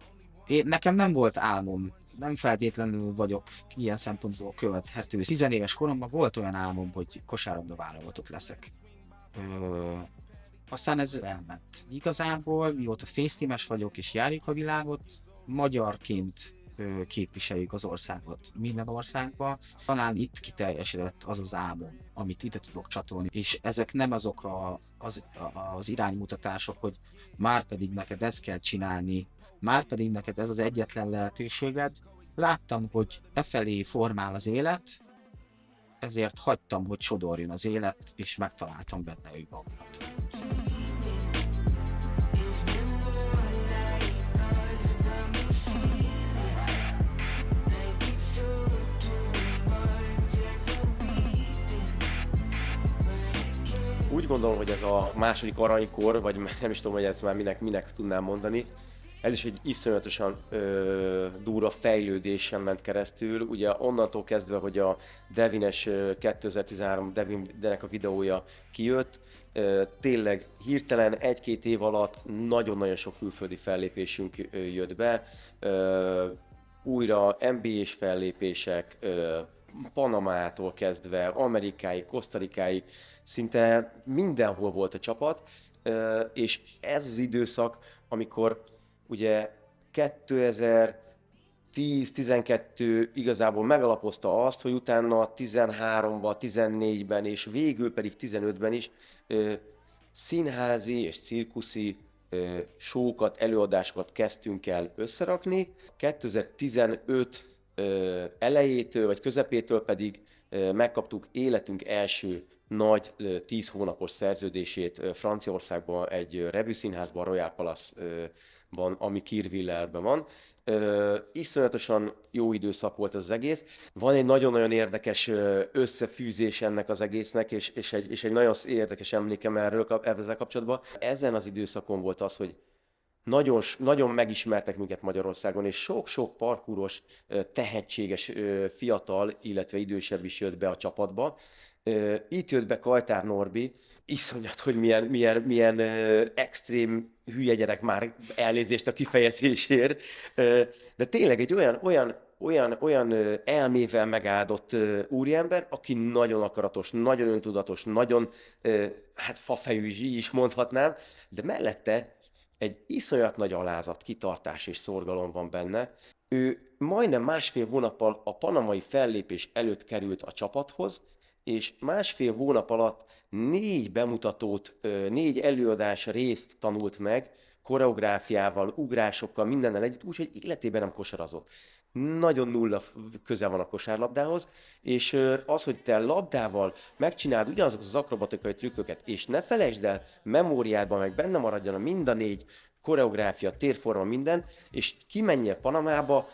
Nekem nem volt álmom, nem feltétlenül vagyok ilyen szempontból követhető. 10 éves koromban volt olyan álmom, hogy kosárlabda válogatott leszek. Aztán ez elment. Igazából, mióta FaceTime-es vagyok és járjuk a világot, magyarként képviseljük az országot minden országban. Talán itt kiteljesedett az az álmom, amit ide tudok csatolni, és ezek nem azok az iránymutatások, hogy már pedig neked ezt kell csinálni, már pedig neked ez az egyetlen lehetőséged. Láttam, hogy efelé formál az élet, ezért hagytam, hogy sodorjon az élet, és megtaláltam benne önmagamat. Úgy gondolom, hogy ez a második aranykor, vagy nem is tudom, hogy ezt már minek tudnám mondani, ez is egy iszonyatosan durva fejlődésen ment keresztül. Ugye onnantól kezdve, hogy a Devines 2013 Devinnek a videója kijött, tényleg hirtelen 1-2 év alatt nagyon-nagyon sok külföldi fellépésünk jött be. Újra NBA-s fellépések, Panamától kezdve, Amerikáig, Kosztarikáig, szinte mindenhol volt a csapat, és ez az időszak, amikor ugye 2010-12 igazából megalapozta azt, hogy utána 13-ban, 14-ben és végül pedig 15-ben is színházi és cirkuszi show-kat, előadásokat kezdtünk el összerakni. 2015 elejétől vagy közepétől pedig megkaptuk életünk első nagy 10 hónapos szerződését Franciaországban egy revűszínházban, Royal Palace-ban, ami Kirchwillerben van. Iszonyatosan jó időszak volt az egész. Van egy nagyon-nagyon érdekes összefűzés ennek az egésznek, és egy nagyon érdekes emlékem ezzel kapcsolatban. Ezen az időszakon volt az, hogy nagyon megismertek minket Magyarországon, és sok-sok parkúros, tehetséges fiatal, illetve idősebb is jött be a csapatba. Itt jött be Kajtár Norbi, iszonyat, hogy milyen extrém hülye gyerek, már elnézést a kifejezésért, de tényleg egy olyan elmével megáldott úriember, aki nagyon akaratos, nagyon öntudatos, nagyon fafejű is mondhatnám, de mellette egy iszonyat nagy alázat, kitartás és szorgalom van benne. Ő majdnem 1,5 hónappal a panamai fellépés előtt került a csapathoz, és 1,5 hónap alatt 4 bemutatót, 4 előadás részt tanult meg, koreográfiával, ugrásokkal, mindennel együtt, úgyhogy életében nem kosarazott. Nagyon nulla közel van a kosárlabdához, és az, hogy te labdával megcsináld ugyanazokat az akrobatikai trükköket, és ne felejtsd el memóriádban, meg benne maradjon mind a 4 koreográfia, térforma, minden, és kimenjél Panamába,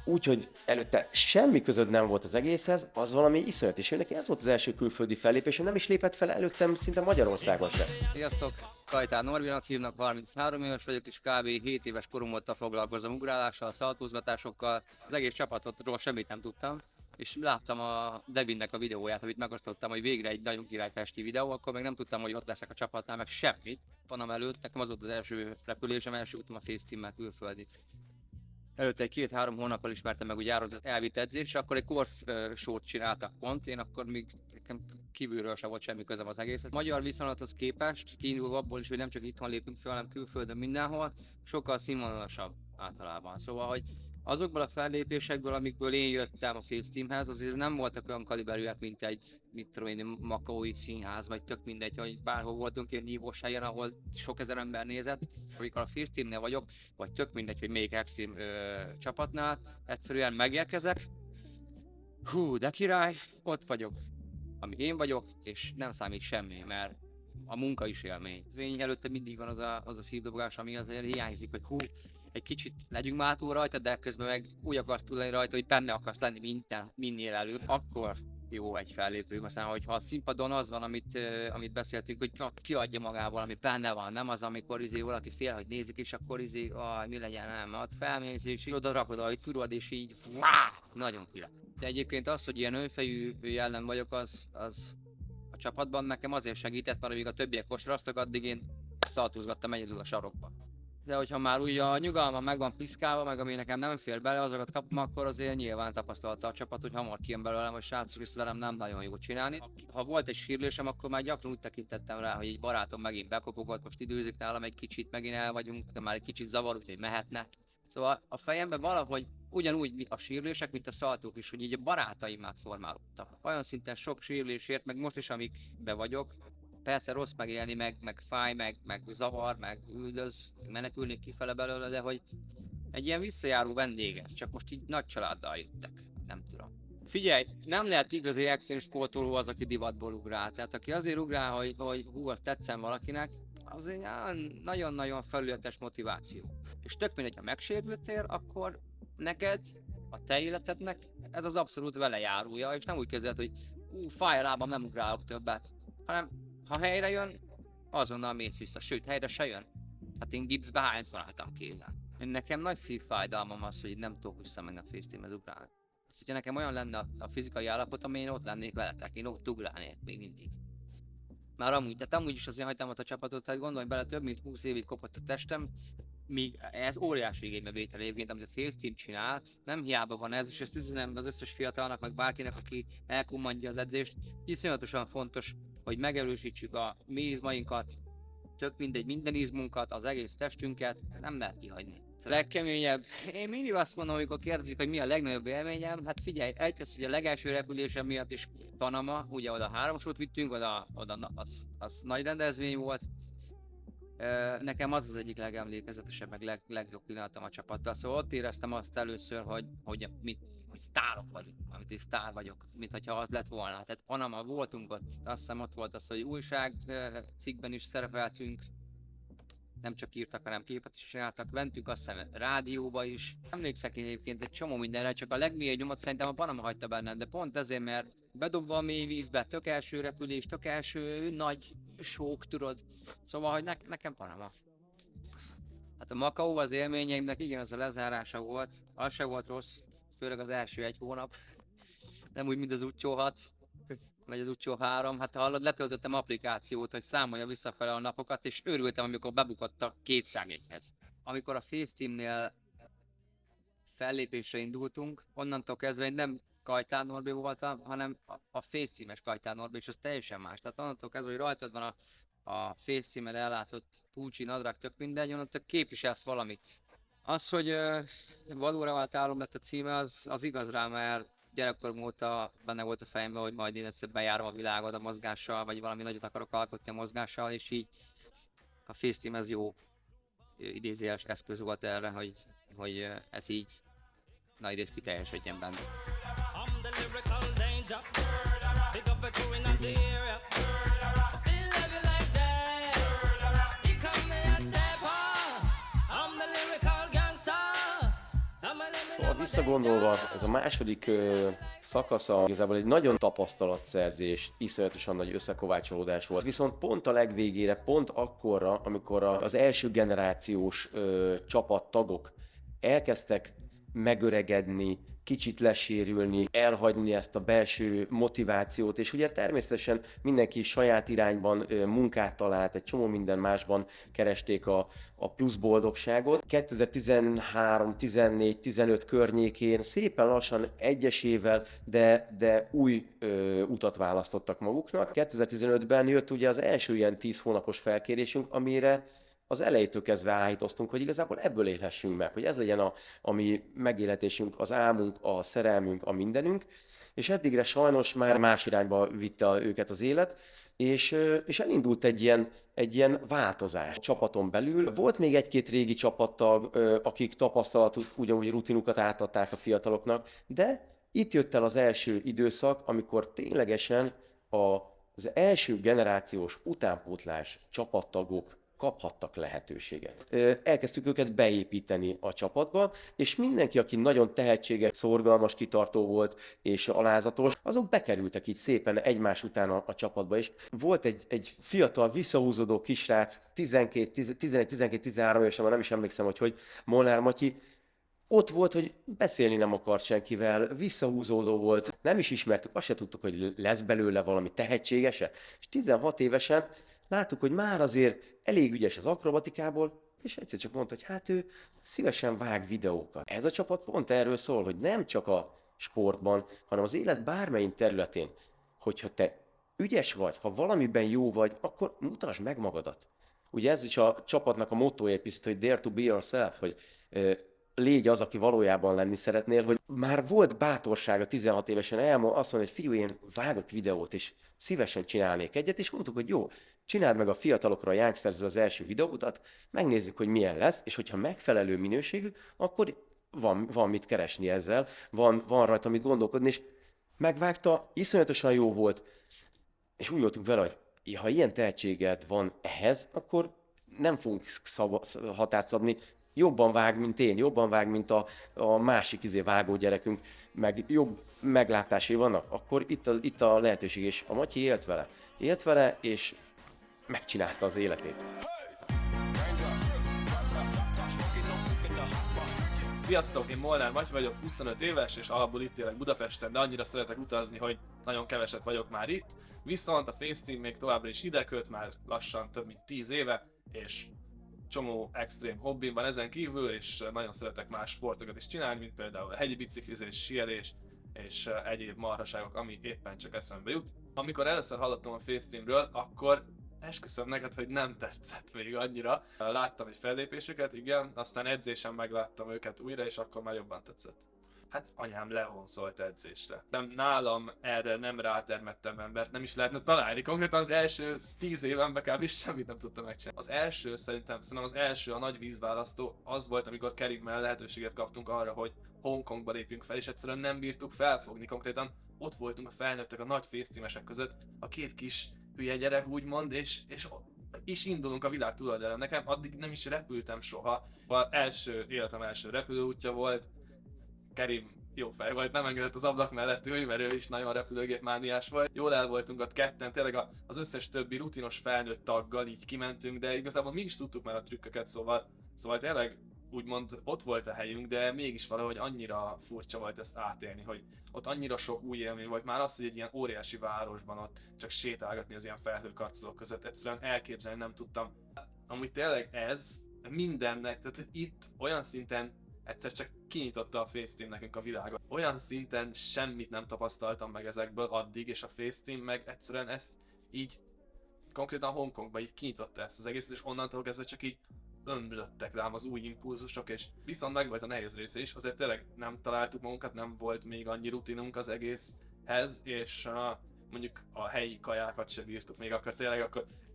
úgyhogy előtte semmi között nem volt az egészhez, az valami iszonyat, és ő neki ez volt az első külföldi fellépés, nem is lépett fel előttem szinte Magyarországon sem. Sziasztok! Kajtár Norbinak hívnak, 33 éves vagyok, és kb. 7 éves korom óta foglalkozom ugrálással, szaltózgatásokkal. Az egész csapatról semmit nem tudtam, és láttam a Devinnek a videóját, amit megosztottam, hogy végre egy nagyon királyfesti videó, akkor még nem tudtam, hogy ott leszek a csapatnál, meg semmit. Panama előtt nekem az volt az első repülésem, első utam a FaceTime-mel külföldi. Előtte egy 2-3 hónappal ismertem meg, úgy Áron elvitt edzés, és akkor egy korf-sót csináltak pont, én akkor még nekem kívülről sem volt semmi közem az egészhez. Magyar viszonylathoz képest, kiindulva abból is, hogy nem csak itthon lépünk fel, hanem külföldön mindenhol, sokkal színvonalasabb általában. Szóval, hogy azokból a fellépésekből, amikből én jöttem a FaceTime-hez, azért nem voltak olyan kaliberűek, mint egy, makaói színház, vagy tök mindegy, hogy bárhol voltunk ilyen nívós helyen, ahol sok ezer ember nézett. Amikor a FaceTime-nél vagyok, vagy tök mindegy, hogy melyik extrém csapatnál, egyszerűen megérkezek, de király, ott vagyok, ami én vagyok, és nem számít semmi, mert a munka is élmény. Én előtte mindig van az a szívdobogás, ami azért hiányzik, hogy egy kicsit legyünk már túl rajta, de közben meg úgy akarsz túl lenni rajta, hogy benne akarsz lenni minél előbb, akkor jó egy fellépő. Aztán, hogyha a színpadon az van, amit beszéltünk, hogy kiadja magával, ami benne van, nem az, amikor valaki fél, hogy nézik, és akkor mi legyen, nem, ott felmész, és oda rakod, ahogy tudod, és így nagyon király. De egyébként az, hogy ilyen önfejű jellem vagyok, az a csapatban nekem azért segített, mert amíg a többiek kosaraztak, addig én szaltózgattam egyedül a sarokba. De hogyha már úgy a nyugalma meg van piszkálva, meg ami nekem nem fér bele, azokat kapom, akkor azért nyilván tapasztalta a csapat, hogy hamar kijön belőlem, hogy srácok, és velem nem nagyon jó csinálni. Ha volt egy sírlésem, akkor már gyakran úgy tekintettem rá, hogy egy barátom megint bekopogott, most időzik nálam egy kicsit, megint el vagyunk, de már egy kicsit zavar, úgyhogy mehetne. Szóval a fejemben valahogy ugyanúgy a sérülések, mint a szaltók is, hogy így a barátaim már formálódtak. Olyan szinten sok sérülésért, meg most is, amikbe vagyok, persze rossz megélni, meg fáj, meg zavar, meg üldöz, menekülni kifele belőle, de hogy egy ilyen visszajáró vendég ez, csak most így nagy családdal jöttek, nem tudom. Figyelj, nem lehet igazi extrém sportoló az, aki divatból ugrál. Tehát aki azért ugrál, hogy hú, azt tetszem valakinek, az egy nagyon-nagyon felületes motiváció. És tök mindegy, ha megsérültél, akkor neked, a te életednek ez az abszolút velejárója, és nem úgy kezded, hogy fáj a lábam, nem ugrálok többet, hanem ha helyre jön, azonnal mész vissza, sőt, helyre se jön. Hát én gipszbe hányszor álltam kézen. Nekem nagy szívfájdalmam az, hogy nem tudok visszamenni a FaceTime-hez ugrálni. Ha nekem olyan lenne a fizikai állapotom, én ott lennék veletek, én ott ugrálnék még mindig. Már amúgy is azért hagytam ott a csapatot, tehát gondolj bele, több mint 20 évig kopott a testem, míg ez óriási igénybevétel egyébként, amit a FaceTime csinál, nem hiába van ez, és ezt üzenem az összes fiatalnak, meg bárkinek, aki elkummandja az edzést, iszonyatosan fontos, hogy megerősítsük a mi izmainkat, tök mindegy, minden izmunkat, az egész testünket, nem lehet kihagyni. A legkeményebb, én mindig azt mondom, amikor kérdezik, hogy mi a legnagyobb élményem, hát figyelj, egyrészt, hogy a legelső repülésem miatt is Panama, ugye oda 3-asot vittünk, az nagy rendezvény volt. Nekem az egyik legemlékezetesebb, meg legjobb pillanatom a csapattal, szóval ott éreztem azt először, hogy sztárok vagyunk, amit én sztár vagyok, mint hogyha az lett volna. Tehát Panama voltunk ott, azt hiszem ott volt az, hogy újság cikkben is szerepeltünk, nem csak írtak, hanem képet is csináltak, mentünk azt hiszem rádióba is. Emlékszek én egyébként egy csomó mindenre, csak a legmélyebb nyomot szerintem a Panama hagyta bennem, de pont ezért, mert bedobva a mély vízbe, tök első repülés, tök első nagy sók, tudod. Szóval, hogy nekem Panama. Hát a Macau az élményeimnek igen, az a lezárása volt, az se volt rossz, főleg az első 1 hónap. Nem úgy, mint az Utcsó 6, vagy az Utcsó 3. Hát hallod, letöltöttem applikációt, hogy számolja visszafele a napokat, és örültem, amikor bebukott a 2 számjegyhez. Amikor a FaceTime-nél fellépésre indultunk, onnantól kezdve én nem Kajtán Norbi voltam, hanem a FaceTime-es Kajtán Norbi, és az teljesen más. Tehát onnantól kezdve, hogy rajtad van a FaceTime-el ellátott pulcsi, nadrág, tök mindegy, onnantól képviselsz valamit. Az, hogy valóra vált álom lett a címe, az igaz rá, mert gyerekkorom óta benne volt a fejemben, hogy majd én egyszer bejárom a világot a mozgással, vagy valami nagyot akarok alkotni a mozgással, és így a FaceTime ez jó idézőjeles eszköz volt erre, hogy ez így nagy rész kiteljesedjen benne. Szóval visszagondolva, ez a második szakasza igazából egy nagyon tapasztalatszerzés, iszonyatosan nagy összekovácsolódás volt. Viszont pont a legvégére, pont akkorra, amikor az első generációs csapattagok elkezdtek megöregedni, kicsit lesérülni, elhagyni ezt a belső motivációt, és ugye természetesen mindenki saját irányban munkát talált, egy csomó minden másban keresték a plusz boldogságot. 2013, 14, 15 környékén szépen lassan egyesével, de új utat választottak maguknak. 2015-ben jött ugye az első ilyen 10 hónapos felkérésünk, amire az elejétől kezdve áhítoztunk, hogy igazából ebből élhessünk meg, hogy ez legyen a mi megélhetésünk, az álmunk, a szerelmünk, a mindenünk, és eddigre sajnos már más irányba vitte őket az élet, és elindult egy ilyen változás a csapaton belül. Volt még egy-két régi csapattag, akik tapasztalatut, ugyanúgy rutinukat átadták a fiataloknak, de itt jött el az első időszak, amikor ténylegesen az első generációs utánpótlás csapattagok kaphattak lehetőséget. Elkezdtük őket beépíteni a csapatba, és mindenki, aki nagyon tehetséges, szorgalmas, kitartó volt és alázatos, azok bekerültek így szépen egymás után a csapatba is. Volt egy fiatal, visszahúzódó kisrác, 11-12-13 évesen, már nem is emlékszem, hogy Molnár Matyi, ott volt, hogy beszélni nem akart senkivel, visszahúzódó volt, nem is ismertük, azt se tudtuk, hogy lesz belőle valami tehetségese. És 16 évesen láttuk, hogy már azért elég ügyes az akrobatikából, és egyszer csak mondta, hogy hát ő szívesen vág videókat. Ez a csapat pont erről szól, hogy nem csak a sportban, hanem az élet bármelyik területén, hogyha te ügyes vagy, ha valamiben jó vagy, akkor mutasd meg magadat. Ugye ez is a csapatnak a mottója, hogy Dare to be yourself, hogy légy az, aki valójában lenni szeretnél, hogy már volt bátorsága 16 évesen azt mondja, hogy figyelj, én vágok videót, és szívesen csinálnék egyet, és mondtuk, hogy jó, csináld meg a fiatalokra, a Youngstersről az első videódat, megnézzük, hogy milyen lesz, és hogyha megfelelő minőségű, akkor van mit keresni ezzel, van rajta mit gondolkodni, és megvágta, iszonyatosan jó volt, és úgy voltunk vele, hogy ha ilyen tehetséged van ehhez, akkor nem fogunk határt szabni, jobban vág, mint én, jobban vág, mint a másik vágó gyerekünk, meg jobb meglátásai vannak, akkor itt a lehetőség, és a Matyi élt vele, és megcsinálta az életét. Sziasztok, én Molnár Matyi vagyok, 25 éves, és alapból itt élek Budapesten, de annyira szeretek utazni, hogy nagyon keveset vagyok már itt. Viszont a FaceTeam még továbbra is ide köt, már lassan több mint 10 éve, és csomó extrém hobbim van ezen kívül, és nagyon szeretek más sportokat is csinálni, mint például a hegyi biciklizés, síelés, és egyéb marhaságok, ami éppen csak eszembe jut. Amikor először hallottam a FaceTeamről, akkor esküszöm neked, hogy nem tetszett még annyira. Láttam egy fellépésüket, igen, aztán edzésen megláttam őket újra, és akkor már jobban tetszett. Hát anyám levonszolt edzésre. Nálam erre nem rátermettem embert, nem is lehetne találni. Konkrétan az első 10 évenben kb. Semmit nem tudtam megcsinálni. Az első szerintem az első, a nagy vízválasztó az volt, amikor Kerimmel lehetőséget kaptunk arra, hogy Hongkongba lépjünk fel, és egyszerűen nem bírtuk felfogni. Konkrétan ott voltunk a felnőttek, a nagy FaceTeamesek között, a két kis hülye gyerek úgymond, és indulunk a világ túloldalra. Nekem addig nem is repültem soha. Életem első repülőútja volt. Kerim jó fej volt, nem engedett az ablak mellett ülni, mert ő is nagyon repülőgépmániás volt. Jól el voltunk ott ketten, tényleg az összes többi rutinos felnőtt taggal így kimentünk, de igazából mi is tudtuk már a trükköket, szóval tényleg úgymond ott volt a helyünk, de mégis valahogy annyira furcsa volt ezt átélni, hogy ott annyira sok új élmény volt. Már az, hogy egy ilyen óriási városban ott csak sétálgatni az ilyen felhőkarcolók között, egyszerűen elképzelni nem tudtam. Amúgy tényleg ez mindennek, tehát itt olyan szinten egyszer csak kinyitotta a FaceTeam nekünk a világot. Olyan szinten semmit nem tapasztaltam meg ezekből addig, és a FaceTeam meg egyszerűen ezt így konkrétan Hongkongban így kinyitotta ezt az egészet, és onnantól kezdve csak így ömlöttek rám az új impulzusok, és viszont meg volt a nehéz része is, azért tényleg nem találtuk magunkat, nem volt még annyi rutinunk az egészhez, és mondjuk a helyi kajákat sem bírtuk még, akkor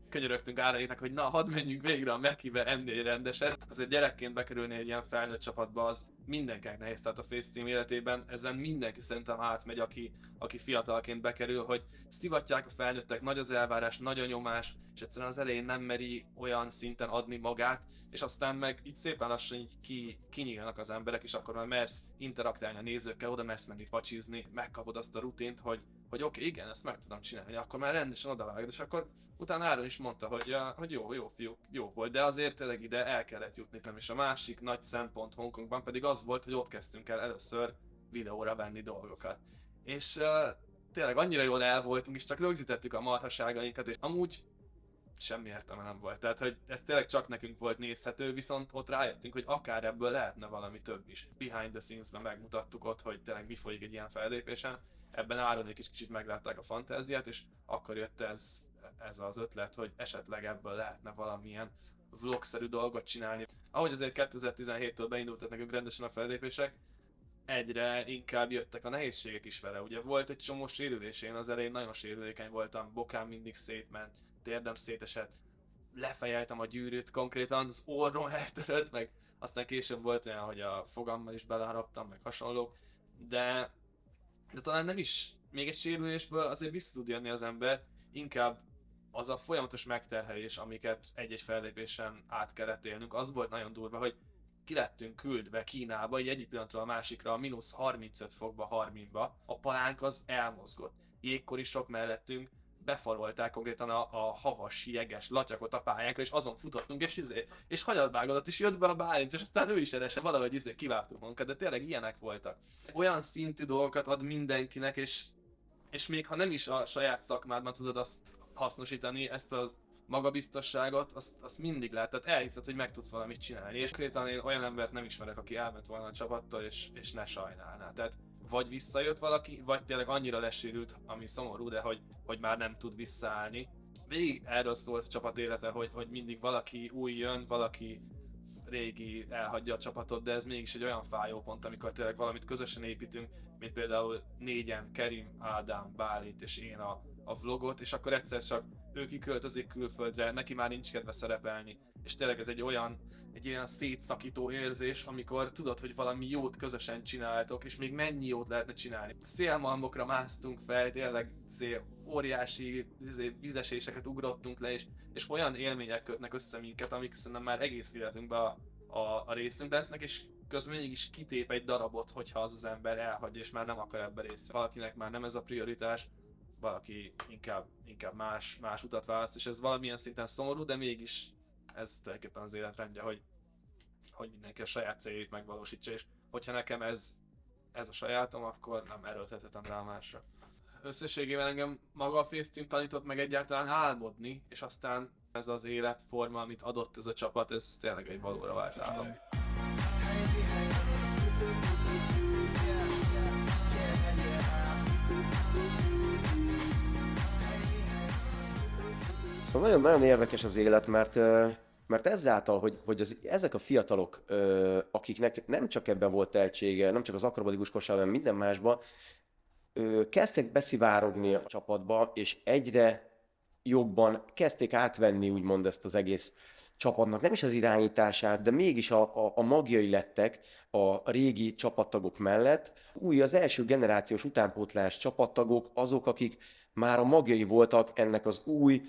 könyörögtünk Áranéknek, hogy na, hadd menjünk végre a Mekibe enni rendeset. Azért gyerekként bekerülni egy ilyen felnőtt csapatba az mindenkinek nehéz, tehát a FaceTeam életében ezen mindenki szerintem átmegy, aki fiatalként bekerül, hogy szivatják a felnőttek, nagy az elvárás, nagy a nyomás, és egyszerűen az elején nem meri olyan szinten adni magát, és aztán meg így szépen lassan így kinyílnak az emberek, és akkor már mersz interaktálni a nézőkkel, oda mersz menni pacsizni, megkapod azt a rutint, hogy oké, igen, ezt meg tudom csinálni, akkor már rendesen odavágod, és akkor utána Áron is mondta, hogy jó fiúk, jó volt, de azért tényleg ide el kellett jutni, nem, és a másik nagy szempont Hongkongban pedig az volt, hogy ott kezdtünk el először videóra venni dolgokat. És tényleg annyira jól el voltunk, és csak rögzítettük a marhaságainkat, és amúgy semmi értelme nem volt. Tehát, hogy ez tényleg csak nekünk volt nézhető, viszont ott rájöttünk, hogy akár ebből lehetne valami több is. Behind the scenes-ben megmutattuk ott, hogy tényleg mi folyik egy ilyen fellépésen. Ebben Áronék is kicsit meglátták a fantáziát, és akkor jött ez az ötlet, hogy esetleg ebből lehetne valamilyen vlogszerű dolgot csinálni. Ahogy azért 2017-től beindultak nekünk rendesen a fellépések, egyre inkább jöttek a nehézségek is vele. Ugye volt egy csomó sérülés, én az elején nagyon sérülékeny voltam, bokám mindig szétment, térdem szétesett, lefejeltem a gyűrűt, konkrétan az orrom eltörött, meg aztán később volt olyan, hogy a fogammal is beleharaptam, meg hasonlók, de talán nem is, még egy sérülésből azért vissza tud jönni az ember, inkább az a folyamatos megterhelés, amiket egy-egy fellépésen át kellett élnünk, az volt nagyon durva, hogy ki lettünk küldve Kínába, így egyik pillanatról a másikra, a mínusz 35 fokba, Harbinba, a palánk az elmozgott. Jégkorisok mellettünk befarolták konkrétan a havas, jeges latyakot a pályánkra, és azon futottunk, és hanyatvágodott, és jött be a Bálint, és aztán ő is eresen valahogy kivágtuk magunkat, de tényleg ilyenek voltak. Olyan szintű dolgokat ad mindenkinek, és még ha nem is a saját szakmádban tudod azt hasznosítani, ezt a magabiztosságot, azt mindig lehet, tehát elhiszed, hogy meg tudsz valamit csinálni, és konkrétan én olyan embert nem ismerek, aki elment volna a csapattól, és ne sajnálná. Tehát vagy visszajött valaki, vagy tényleg annyira lesérült, ami szomorú, de hogy már nem tud visszaállni. Végig erről szólt a csapat élete, hogy mindig valaki új jön, valaki régi elhagyja a csapatot, de ez mégis egy olyan fájó pont, amikor tényleg valamit közösen építünk, mint például négyen, Kerim, Ádám, Bálint és én a vlogot, és akkor egyszer csak ő kiköltözik külföldre, neki már nincs kedve szerepelni, és tényleg ez egy olyan szétszakító érzés, amikor tudod, hogy valami jót közösen csináltok, és még mennyi jót lehetne csinálni. Szélmalmokra másztunk fel, tényleg óriási vizeséseket ugrottunk le, és olyan élmények kötnek össze minket, amik szerintem már egész életünkben a részünk lesznek, és közben mégis kitép egy darabot, hogyha az ember elhagyja, és már nem akar ebben részt. Valakinek már nem ez a prioritás, valaki inkább más utat választ, és ez valamilyen szinten szomorú, de mégis ez tulajdonképpen az életrendje, hogy mindenki a saját céljait megvalósítsa, és hogyha nekem ez a sajátom, akkor nem erőltethetem rá másra. Összességében engem maga a Facetime tanított meg egyáltalán álmodni, és aztán ez az életforma, amit adott ez a csapat, ez tényleg egy valóra vált álom. Szóval nagyon érdekes az élet, mert ezáltal, hogy ezek a fiatalok, akiknek nem csak ebben volt tehetsége, nem csak az akrobatikus kosárban, hanem minden másban, kezdtek beszivárogni a csapatba, és egyre jobban kezdték átvenni úgymond ezt az egész csapatnak, nem is az irányítását, de mégis a magjai lettek a régi csapattagok mellett. Az első generációs utánpótlás csapattagok azok, akik már a magjai voltak ennek az új,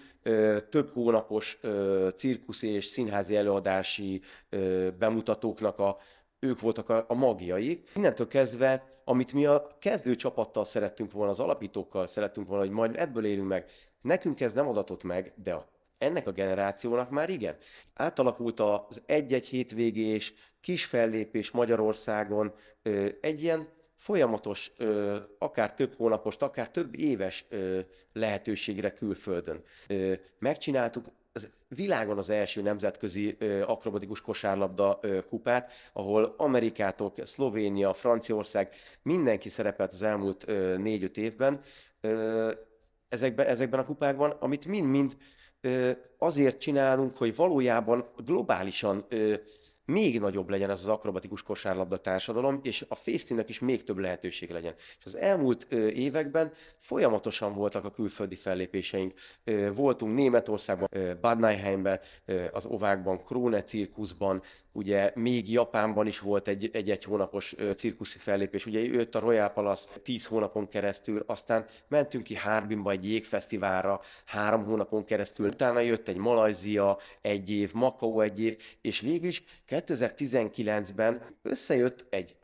több hónapos cirkuszi és színházi előadási bemutatóknak ők voltak a magjai. Innentől kezdve, amit mi a kezdő csapattal szerettünk volna, az alapítókkal szerettünk volna, hogy majd ebből élünk meg, nekünk ez nem adatott meg, de ennek a generációnak már igen. Átalakult az egy-egy hétvégés, kis fellépés Magyarországon, egy ilyen folyamatos, akár több hónapos, akár több éves lehetőségre külföldön. Megcsináltuk az világon az első nemzetközi akrobatikus kosárlabda kupát, ahol Amerikától, Szlovénia, Franciaország, mindenki szerepelt az elmúlt 4-5 évben ezekben a kupákban, amit mind-mind azért csinálunk, hogy valójában globálisan még nagyobb legyen ez az akrobatikus kosárlabda társadalom, és a Facetime-nek is még több lehetőség legyen. És az elmúlt években folyamatosan voltak a külföldi fellépéseink. Voltunk Németországban, Bad Nauheimben, az Ovákban, Krone cirkuszban, ugye még Japánban is volt egy hónapos cirkuszi fellépés, ugye jött a Royal Palace 10 hónapon keresztül, aztán mentünk ki Harbinba egy jégfesztiválra 3 hónapon keresztül, utána jött egy Malajzia 1 év, Makau 1 év, és végül is 2019-ben összejött egy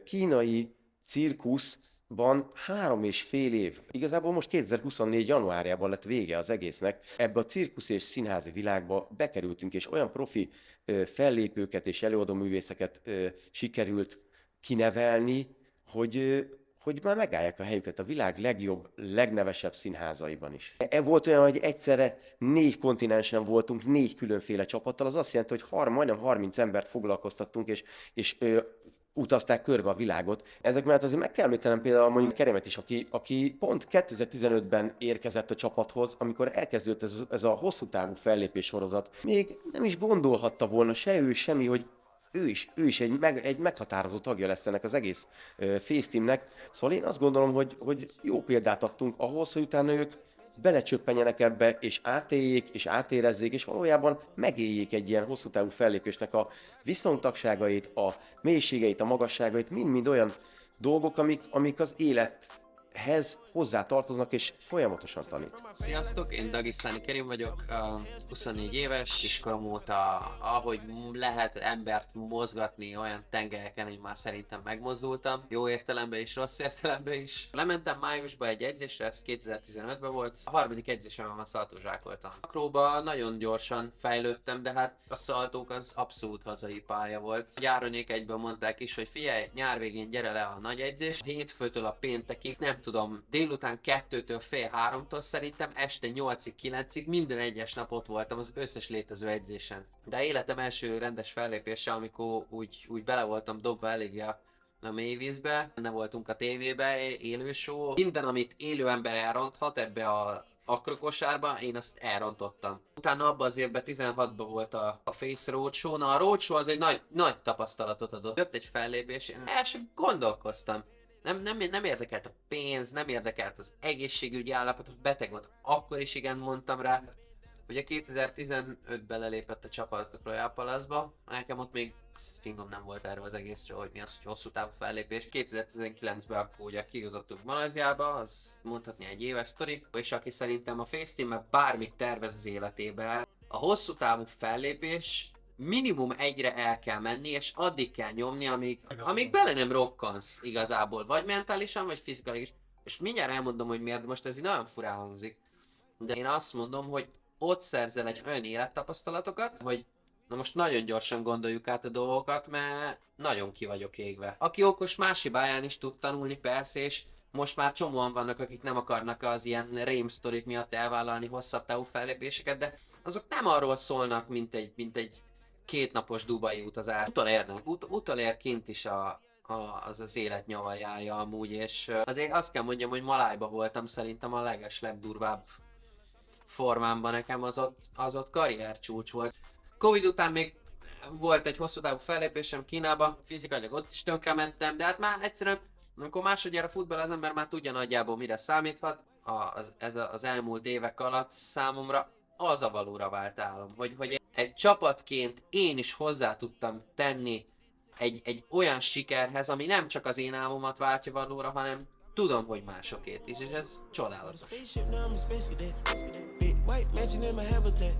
kínai cirkuszban 3,5 év. Igazából most 2024. januárjában lett vége az egésznek. Ebbe a cirkusz és színházi világba bekerültünk, és olyan profi fellépőket és előadóművészeket sikerült kinevelni, hogy már megállják a helyüket a világ legjobb, legnevesebb színházaiban is. Volt olyan, hogy egyszerre 4 kontinensen voltunk, 4 különféle csapattal, az azt jelenti, hogy majdnem 30 embert foglalkoztattunk, és utazták körbe a világot. Ezek mellett azért meg kell említenem például mondjuk Kerimet is, aki pont 2015-ben érkezett a csapathoz, amikor elkezdődött ez a hosszú távú fellépés sorozat. Még nem is gondolhatta volna se ő, semmi, hogy ő is egy meghatározó tagja lesz ennek az egész Facetime-nek. Szóval én azt gondolom, hogy jó példát adtunk ahhoz, hogy utána ők belecsöppenjenek ebbe, és átéljék, és átérezzék, és valójában megéljék egy ilyen hosszú távú fellépésnek a viszontagságait, a mélységeit, a magasságait, mind-mind olyan dolgok, amik az élethez hozzá tartoznak, és folyamatosan tanít. Sziasztok, én Dagisztáni Kerim vagyok, 24 éves, iskolam óta, ahogy lehet embert mozgatni olyan tengelyeken, én már szerintem megmozdultam, jó értelemben és rossz értelemben is. Lementem májusba egy edzésre, ez 2015-ben volt, a harmadik edzésemben már szaltózsákoltam. Akróba nagyon gyorsan fejlődtem, de hát a szaltók az abszolút hazai pálya volt. A gyáronyék egyből mondták is, hogy figyelj, nyár végén gyere le a nagy edzés, hétfőtől a péntekig, nem tudom, délután 2-től fél 3-tól szerintem, este 8-ig, 9-ig, minden egyes nap ott voltam az összes létező edzésen. De életem első rendes fellépése, amikor úgy bele voltam dobva eléggé a mélyvízbe, ne voltunk a tévébe, élő show. Minden, amit élő ember elronthat ebbe a akrokosárba, én azt elrontottam. Utána abban az évben 16-ban volt a Face Roadshow. Na a Roadshow az egy nagy tapasztalatot adott. Jött egy fellépés, én el sem gondolkoztam. Nem érdekelt a pénz, nem érdekelt az egészségügyi állapot, a beteg volt. Akkor is igen mondtam rá. Ugye 2015-ben lelépett a csapat a Royal Palace-ba, nekem ott még fingom nem volt erről az egészről, hogy mi az, hogy hosszú távú fellépés. 2019-ben akkor ugye kijutottunk Malajziába, az mondhatni egy éves sztori, és aki szerintem a Face Team-ben bármit tervez az életébe, a hosszú távú fellépés minimum egyre el kell menni, és addig kell nyomni, amíg bele nem rokkansz igazából, vagy mentálisan, vagy fizikailag is. És mindjárt elmondom, hogy miért, most ez így nagyon furán hangzik. De én azt mondom, hogy ott szerzel egy olyan élettapasztalatokat, hogy na most nagyon gyorsan gondoljuk át a dolgokat, mert nagyon ki vagyok égve. Aki okos, más hibáján is tud tanulni persze, és most már csomóan vannak, akik nem akarnak az ilyen rémsztorik miatt elvállalni hosszabb távú fellépéseket, de azok nem arról szólnak, mint egy kétnapos dubai utazás. Utolér kint is az élet nyavajája amúgy, és azért azt kell mondjam, hogy Malájban voltam szerintem a legdurvább formámban, nekem az ott karriercsúcs volt. Covid után még volt egy hosszú távú fellépésem Kínába, fizikailag ott is tönkrementem, de hát már egyszerűen, amikor másodjára futball az ember már tudja nagyjából mire számíthat, az elmúlt évek alatt számomra az a valóra vált álom, hogy egy csapatként én is hozzá tudtam tenni egy olyan sikerhez, ami nem csak az én álmomat váltja valóra, hanem tudom, hogy másokét is, és ez csodálatos. White mansion in my habitat.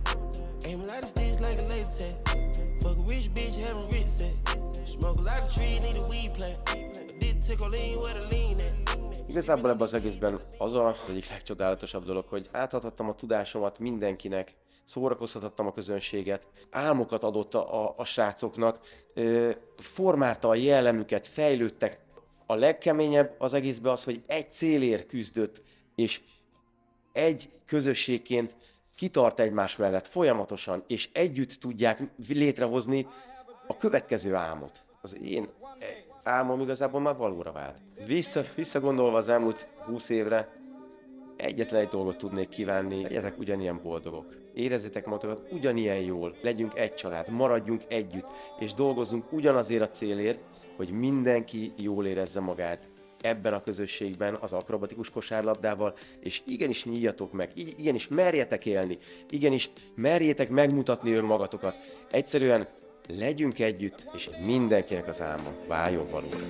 Aim a lot of sticks like a laser tag. Fuck a rich bitch, having rich sex. Smoke a lot of trees, need a weed plant. A dick tickle lean where the lean at. Igazából ebben az egészben az egyik legcsodálatosabb dolog, hogy átadhattam a tudásomat mindenkinek, szórakoztathattam a közönséget, álmokat adott a srácoknak, formálta a jellemüket, fejlődtek. A legkeményebb az egészben az, hogy egy célért küzdött, és egy közösségként kitart egymás mellett folyamatosan, és együtt tudják létrehozni a következő álmot. Az én álmom igazából már valóra vált. Visszagondolva az elmúlt 20 évre, egyetlen egy dolgot tudnék kívánni, legyetek ugyanilyen boldogok. Érezzétek magatokat ugyanilyen jól, legyünk egy család, maradjunk együtt, és dolgozzunk ugyanazért a célért, hogy mindenki jól érezze magát ebben a közösségben, az akrobatikus kosárlabdával, és igenis nyíljatok meg, igenis merjetek élni, igenis merjétek megmutatni önmagatokat. Egyszerűen legyünk együtt, és mindenkinek az álma váljon valóra.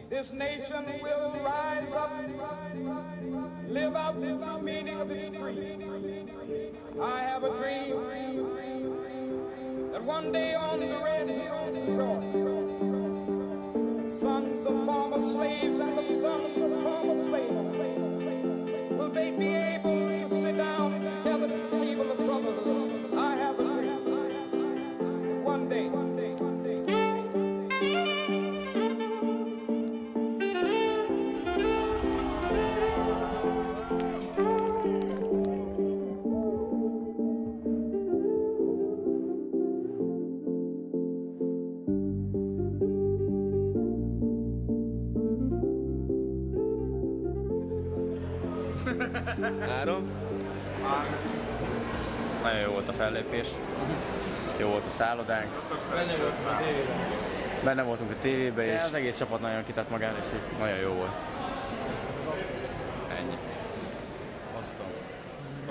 This nation will rise up, live out the true meaning of its creed. I have a dream that one day on the red hills of Georgia, sons of former slaves and the sons of former slaves will they be able to sit down together at the table of brotherhood. I have a dream that one day. 3. Nagyon jó volt a fellépés. Jó volt a szállodánk. Benne voltunk a tévében, és az egész csapat nagyon kitett magára, és így nagyon jó volt. Ennyi. Osztom.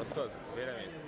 Osztod? Vélemény?